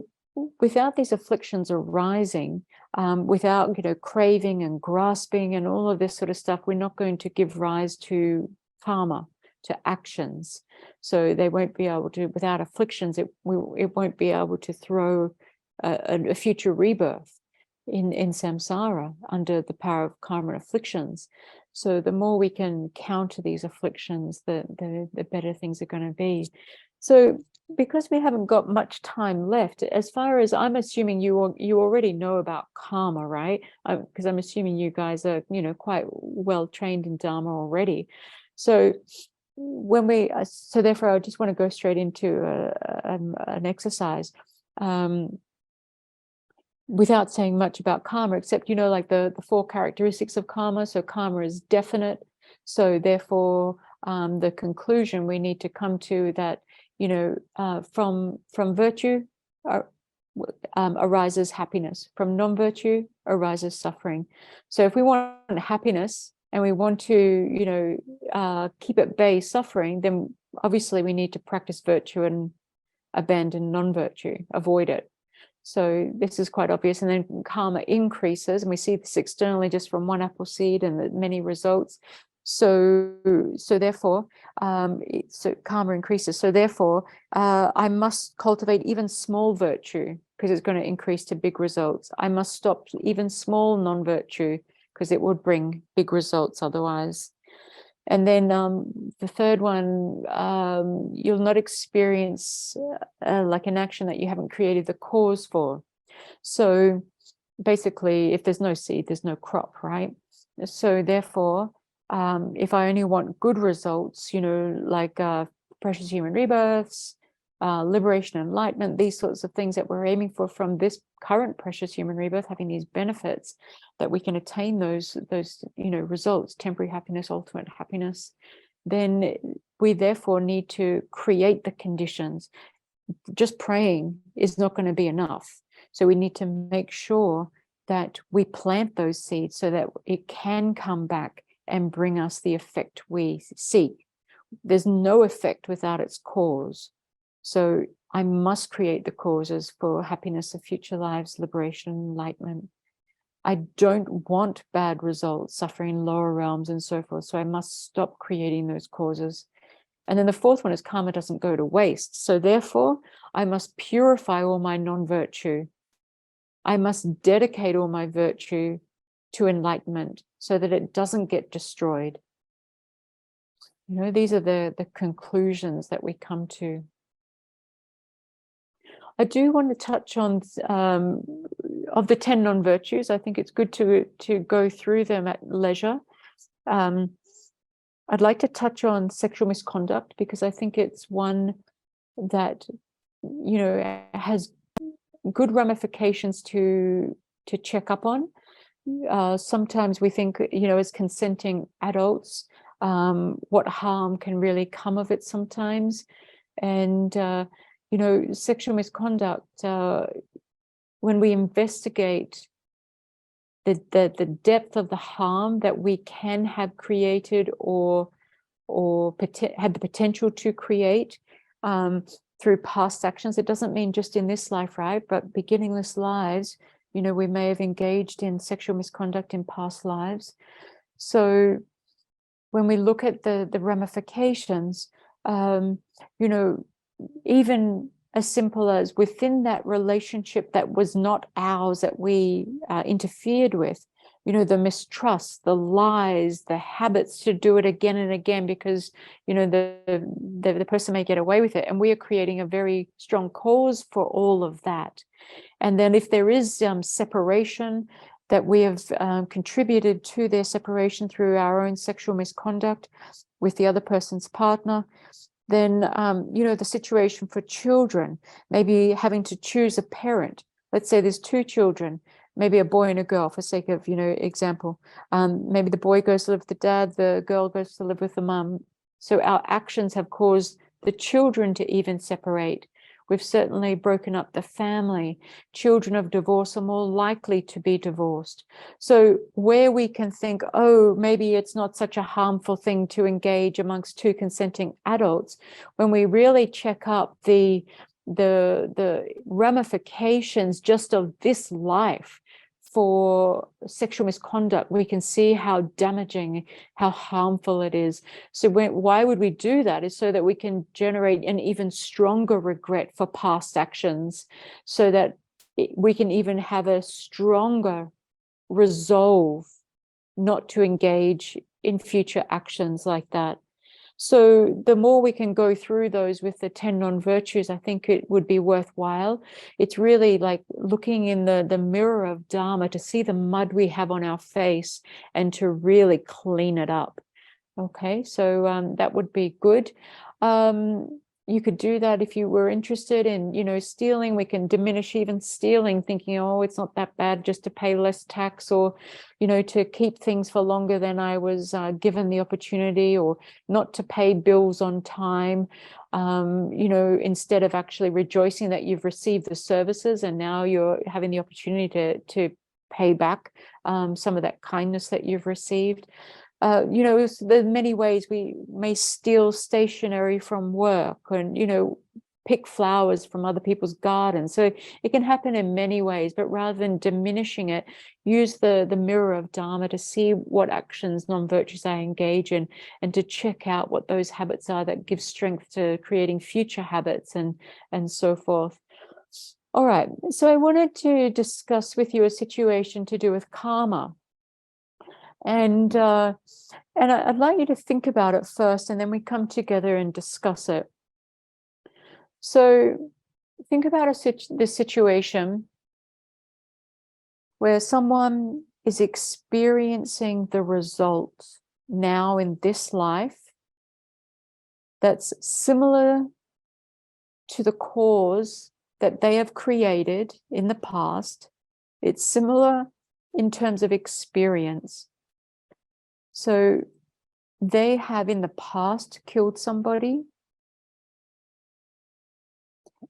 without these afflictions arising, without, craving and grasping and all of this sort of stuff, we're not going to give rise to karma, to actions. So they won't be able to, without afflictions, it won't be able to throw a future rebirth in samsara under the power of karma and afflictions. So the more we can counter these afflictions, the better things are going to be. So because we haven't got much time left, as far as I'm assuming you already know about karma, right? Because I'm assuming you guys are, quite well trained in Dharma already. So so therefore I just want to go straight into an exercise without saying much about karma, except, like the 4 characteristics of karma. So karma is definite. So therefore, the conclusion we need to come to that, from virtue arises happiness. From non-virtue arises suffering. So if we want happiness and we want to, keep at bay suffering, then obviously we need to practice virtue and abandon non-virtue, avoid it. So this is quite obvious. And then karma increases, and we see this externally just from one apple seed and the many results. So therefore, so karma increases. So therefore, I must cultivate even small virtue because it's going to increase to big results. I must stop even small non-virtue because it would bring big results otherwise. And then the third one, you'll not experience like an action that you haven't created the cause for. So basically, if there's no seed, there's no crop, right? So therefore, if I only want good results, like precious human rebirths, liberation, enlightenment, these sorts of things that we're aiming for from this current precious human rebirth, having these benefits, that we can attain those results, temporary happiness, ultimate happiness, then we therefore need to create the conditions. Just praying is not going to be enough. So we need to make sure that we plant those seeds so that it can come back and bring us the effect we seek. There's no effect without its cause. So I must create the causes for happiness of future lives, liberation, enlightenment. I don't want bad results, suffering in lower realms and so forth. So I must stop creating those causes. And then the fourth one is karma doesn't go to waste. So therefore, I must purify all my non-virtue. I must dedicate all my virtue to enlightenment so that it doesn't get destroyed. These are the conclusions that we come to. I do want to touch on of the 10 non-virtues. I think it's good to go through them at leisure. I'd like to touch on sexual misconduct because I think it's one that has good ramifications to check up on. Sometimes we think, as consenting adults, what harm can really come of it sometimes, and sexual misconduct, when we investigate the depth of the harm that we can have created or had the potential to create through past actions. It doesn't mean just in this life, right? But beginningless lives, we may have engaged in sexual misconduct in past lives. So when we look at the ramifications, even as simple as within that relationship that was not ours, that we interfered with, the mistrust, the lies, the habits to do it again and again because, the person may get away with it. And we are creating a very strong cause for all of that. And then if there is separation, that we have contributed to their separation through our own sexual misconduct with the other person's partner, then, the situation for children, maybe having to choose a parent. Let's say there's 2 children, maybe a boy and a girl, for sake of, example. Maybe the boy goes to live with the dad, the girl goes to live with the mum. So our actions have caused the children to even separate. We've certainly broken up the family. Children of divorce are more likely to be divorced. So where we can think, oh, maybe it's not such a harmful thing to engage amongst 2 consenting adults, when we really check up the ramifications just of this life for sexual misconduct, we can see how damaging, how harmful it is. So why would we do that? Is so that we can generate an even stronger regret for past actions, so that we can even have a stronger resolve not to engage in future actions like that. So the more we can go through those with the 10 non-virtues, I think it would be worthwhile. It's really like looking in the mirror of Dharma to see the mud we have on our face and to really clean it up. Okay, so that would be good. You could do that if you were interested in, stealing. We can diminish even stealing, thinking, oh, it's not that bad, just to pay less tax, or, to keep things for longer than I was given the opportunity, or not to pay bills on time, instead of actually rejoicing that you've received the services and now you're having the opportunity to pay back some of that kindness that you've received. There's many ways we may steal stationery from work, and pick flowers from other people's gardens. So it can happen in many ways, but rather than diminishing it, use the mirror of Dharma to see what actions, non-virtues I engage in, and to check out what those habits are that give strength to creating future habits, and so forth. All right, so I wanted to discuss with you a situation to do with karma. And I'd like you to think about it first, and then we come together and discuss it. So think about this situation where someone is experiencing the result now in this life that's similar to the cause that they have created in the past. It's similar in terms of experience. So they have in the past killed somebody,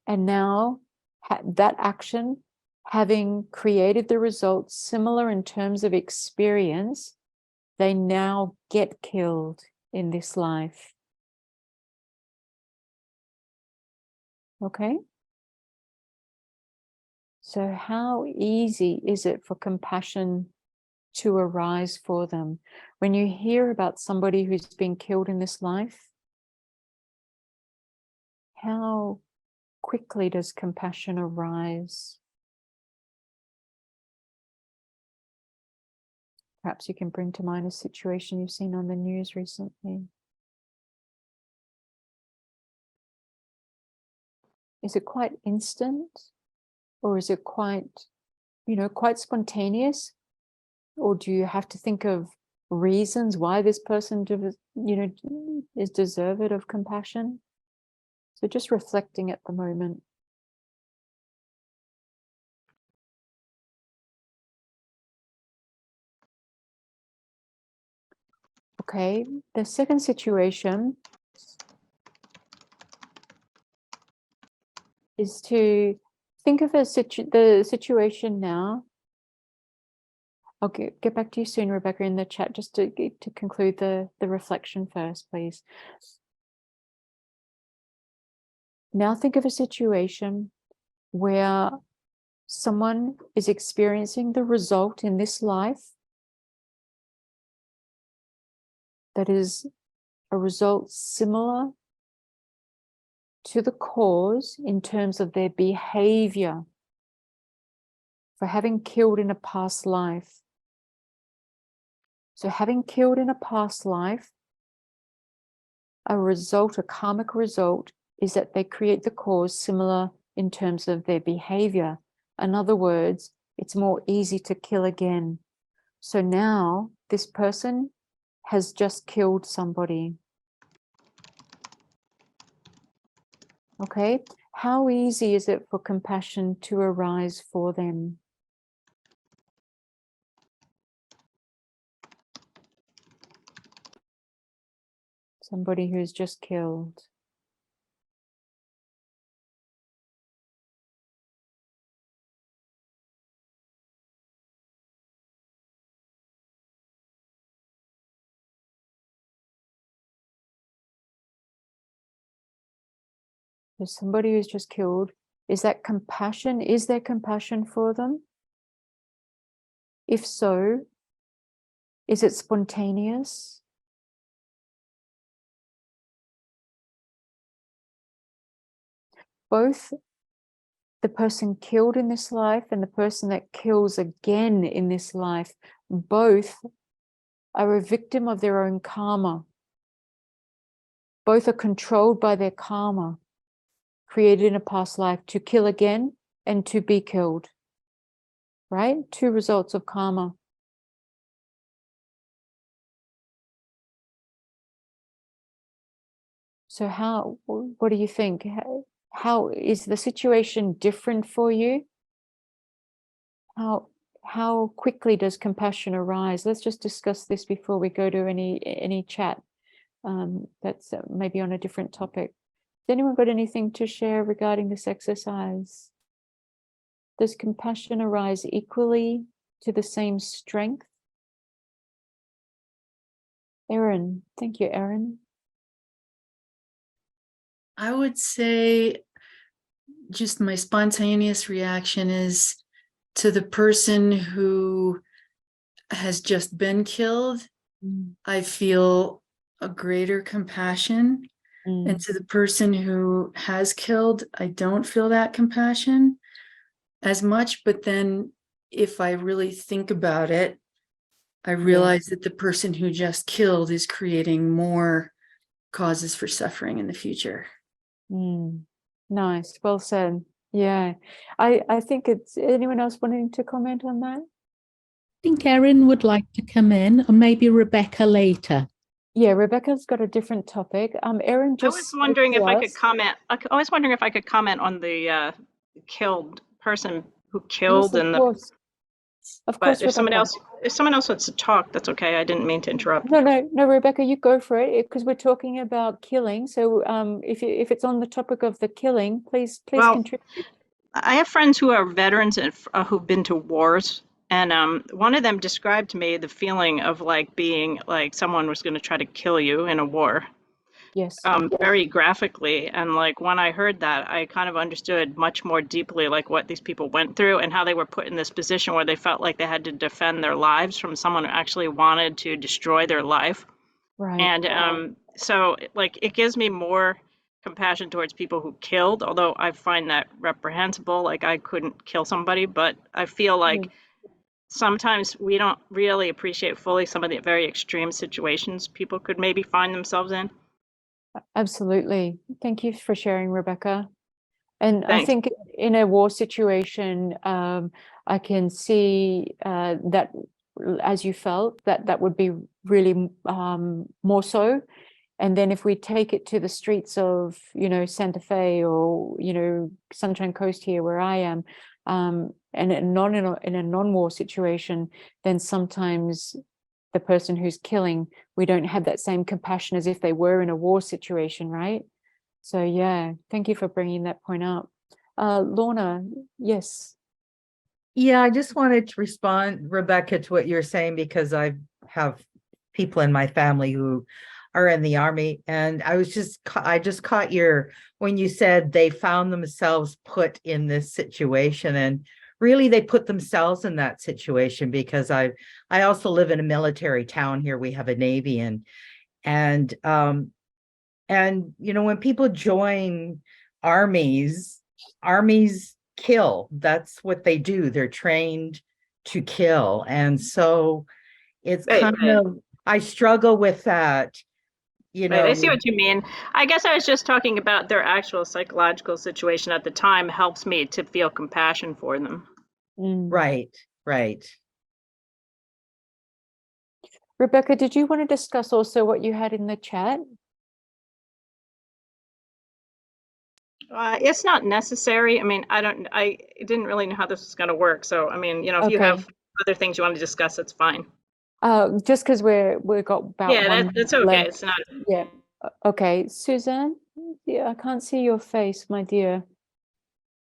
and now that action, having created the results similar in terms of experience, they now get killed in this life. Okay? So how easy is it for compassion to arise for them? When you hear about somebody who's been killed in this life, how quickly does compassion arise? Perhaps you can bring to mind a situation you've seen on the news recently. Is it quite instant, or is it quite spontaneous? Or do you have to think of reasons why this person, is deserved of compassion? So just reflecting at the moment. Okay, the second situation is to think of the situation now. I'll get back to you soon, Rebecca, in the chat, just to conclude the reflection first, please. Now think of a situation where someone is experiencing the result in this life that is a result similar to the cause in terms of their behavior for having killed in a past life. So having killed in a past life, a karmic result, is that they create the cause similar in terms of their behavior. In other words, it's more easy to kill again. So now this person has just killed somebody. Okay, how easy is it for compassion to arise for them? Somebody who's just killed. There's somebody who's just killed. Is that compassion? Is there compassion for them? If so, is it spontaneous? Both the person killed in this life and the person that kills again in this life, both are a victim of their own karma. Both are controlled by their karma, created in a past life to kill again and to be killed. Right? Two results of karma. So what do you think? How is the situation different for you? How quickly does compassion arise? Let's just discuss this before we go to any chat. That's maybe on a different topic. Has anyone got anything to share regarding this exercise? Does compassion arise equally to the same strength? Erin, thank you, Erin. I would say just my spontaneous reaction is to the person who has just been killed. I feel a greater compassion. And to the person who has killed, I don't feel that compassion as much. But then if I really think about it, I realize that the person who just killed is creating more causes for suffering in the future. Nice, well said. Yeah, I think it's, anyone else wanting to comment on that? I think Erin would like to come in, or maybe Rebecca later. Yeah, Rebecca's got a different topic. Erin just. I was wondering if I could comment. I was wondering if I could comment on the killed person who killed, Yes, and of course. Of course, but if someone Rebecca. else wants to talk, that's okay. I didn't mean to interrupt. No, Rebecca, you go for it, because we're talking about killing. So, if it's on the topic of the killing, please Well, contribute. I have friends who are veterans and who've been to wars, and one of them described to me the feeling of like being like someone was going to try to kill you in a war. Yes. Very graphically, and like when I heard that, I kind of understood much more deeply like what these people went through and how they were put in this position where they felt like they had to defend their lives from someone who actually wanted to destroy their life. Right. And so like it gives me more compassion towards people who killed, although I find that reprehensible. Like I couldn't kill somebody, but I feel like sometimes we don't really appreciate fully some of the very extreme situations people could maybe find themselves in. Absolutely. Thank you for sharing, Rebecca. And Thanks. I think in a war situation, I can see that, as you felt, that would be really more so. And then if we take it to the streets of, Santa Fe or, Sunshine Coast here where I am, and in a non-war situation, then sometimes the person who's killing, we don't have that same compassion as if they were in a war situation, right? So yeah, thank you for bringing that point up. Lorna, yes. Yeah, I just wanted to respond, Rebecca, to what you're saying, because I have people in my family who are in the army, and I just caught when you said they found themselves put in this situation, and really they put themselves in that situation, because I also live in a military town here. We have a Navy, and when people join armies kill. That's what they do. They're trained to kill. And so it's kind of, I struggle with that, Right, I see what you mean. I guess I was just talking about their actual psychological situation at the time helps me to feel compassion for them. Right. Rebecca, did you want to discuss also what you had in the chat? It's not necessary. I mean, I didn't really know how this was going to work. So, I mean, if you have other things you want to discuss, that's fine. Just because we've got about that's okay. left. It's not. Yeah. Okay, Suzanne. Yeah, I can't see your face, my dear.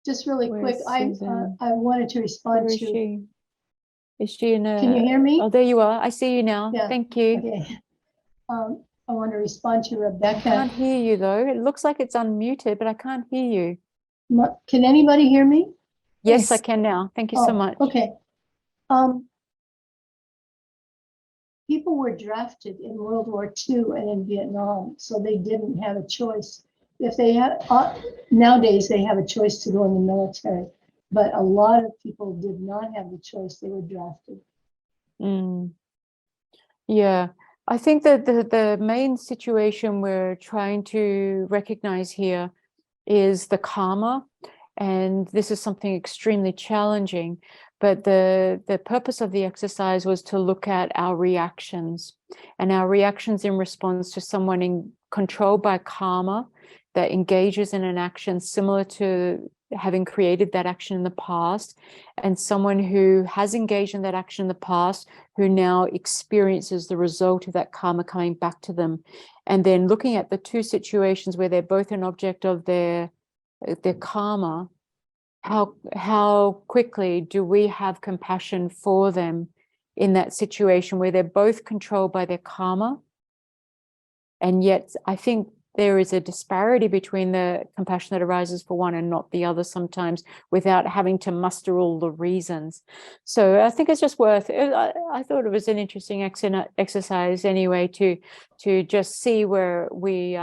Just really quick, I wanted to respond Where is to. she? Is she in a? Can you hear me? Oh, there you are. I see you now. Yeah. Thank you. Okay. I want to respond to Rebecca. I can't hear you though. It looks like it's unmuted, but I can't hear you. Can anybody hear me? Yes, I can now. Thank you so much. Okay. People were drafted in World War II and in Vietnam, so they didn't have a choice. If they had, nowadays they have a choice to go in the military, but a lot of people did not have the choice. They were drafted. Yeah, I think that the main situation we're trying to recognize here is the karma, and this is something extremely challenging. But the purpose of the exercise was to look at our reactions, and our reactions in response to someone controlled by karma that engages in an action similar to having created that action in the past, and someone who has engaged in that action in the past who now experiences the result of that karma coming back to them. And then looking at the two situations where they're both an object of their karma, how quickly do we have compassion for them in that situation where they're both controlled by their karma? And yet I think there is a disparity between the compassion that arises for one and not the other sometimes, without having to muster all the reasons. So I think it's just worth, I thought it was an interesting exercise anyway, to just see where we,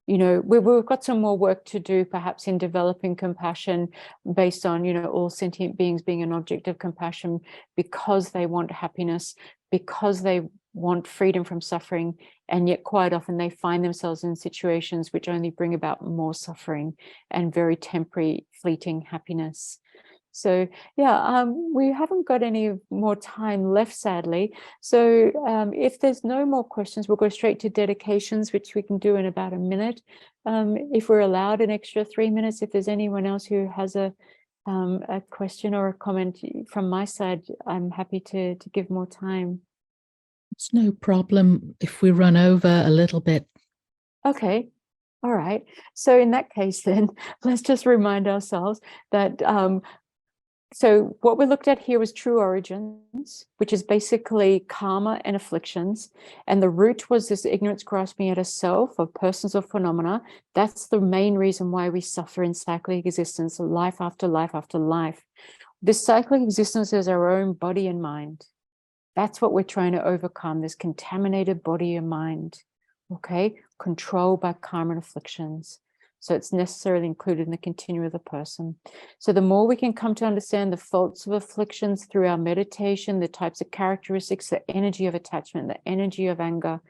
you know, we've got some more work to do perhaps in developing compassion based on, you know, all sentient beings being an object of compassion because they want happiness, because they want freedom from suffering, and yet quite often they find themselves in situations which only bring about more suffering and very temporary, fleeting happiness. So yeah, we haven't got any more time left, sadly. So if there's no more questions, we'll go straight to dedications, which we can do in about a minute. If we're allowed an extra 3 minutes, if there's anyone else who has a question or a comment from my side, I'm happy to give more time. It's no problem if we run over a little bit. Okay. All right. So in that case, then let's just remind ourselves that so what we looked at here was true origins, which is basically karma and afflictions. And the root was this ignorance grasping at a self of persons or phenomena. That's the main reason why we suffer in cyclic existence, life after life after life. This cyclic existence is our own body and mind. That's what we're trying to overcome, this contaminated body and mind, okay? Controlled by karma and afflictions. So it's necessarily included in the continuum of the person. So the more we can come to understand the faults of afflictions through our meditation, the types of characteristics, the energy of attachment, the energy of anger,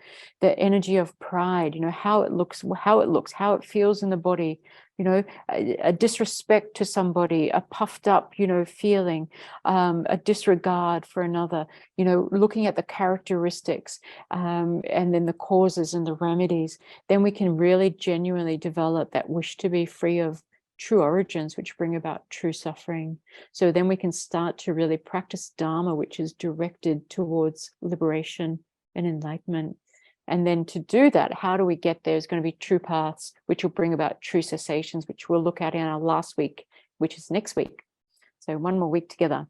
the energy of pride, you know, how it looks, how it feels in the body, you know, a disrespect to somebody, a puffed up, you know, feeling, a disregard for another, you know, looking at the characteristics and then the causes and the remedies, then we can really genuinely develop that wish to be free of true origins, which bring about true suffering. So then we can start to really practice Dharma, which is directed towards liberation and enlightenment. And then to do that, how do we get there is going to be true paths, which will bring about true cessations, which we'll look at in our last week, which is next week. So one more week together.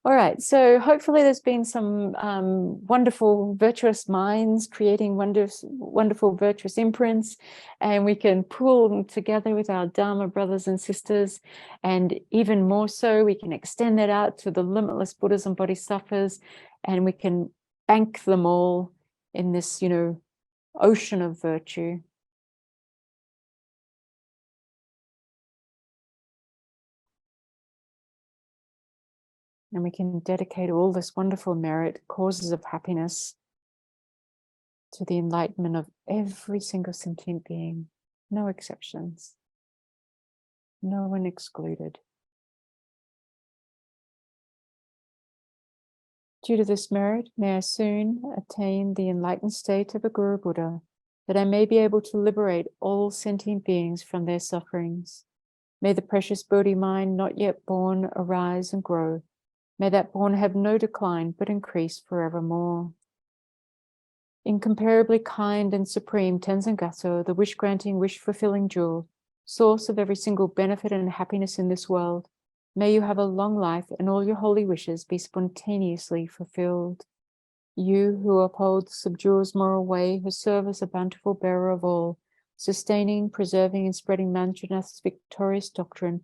All right, so hopefully there's been some wonderful virtuous minds creating wonderful virtuous imprints, and we can pool them together with our Dharma brothers and sisters, and even more so, we can extend that out to the limitless Buddhas and Bodhisattvas, and we can bank them all in this, you know, ocean of virtue. And we can dedicate all this wonderful merit, causes of happiness, to the enlightenment of every single sentient being, no exceptions, no one excluded. Due to this merit, may I soon attain the enlightened state of a Guru Buddha, that I may be able to liberate all sentient beings from their sufferings. May the precious Bodhi mind not yet born arise and grow. May that born have no decline, but increase forevermore. Incomparably kind and supreme Tenzin Gyatso, the wish-granting, wish-fulfilling jewel, source of every single benefit and happiness in this world, may you have a long life and all your holy wishes be spontaneously fulfilled. You who uphold the subduer's moral way, who serve as a bountiful bearer of all, sustaining, preserving, and spreading Manjunath's victorious doctrine,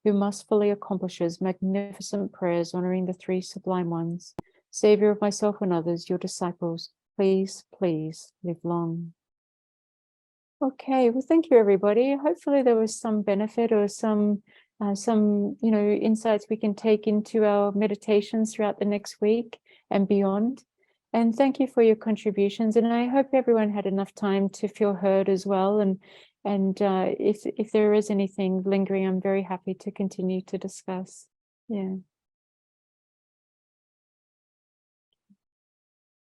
who mustfully accomplishes magnificent prayers honoring the three sublime ones, Savior of myself and others, your disciples, please, please live long. Okay, well, thank you, everybody. Hopefully there was some benefit or some you know, insights we can take into our meditations throughout the next week and beyond. And thank you for your contributions. And I hope everyone had enough time to feel heard as well. And if there is anything lingering, I'm very happy to continue to discuss. Yeah.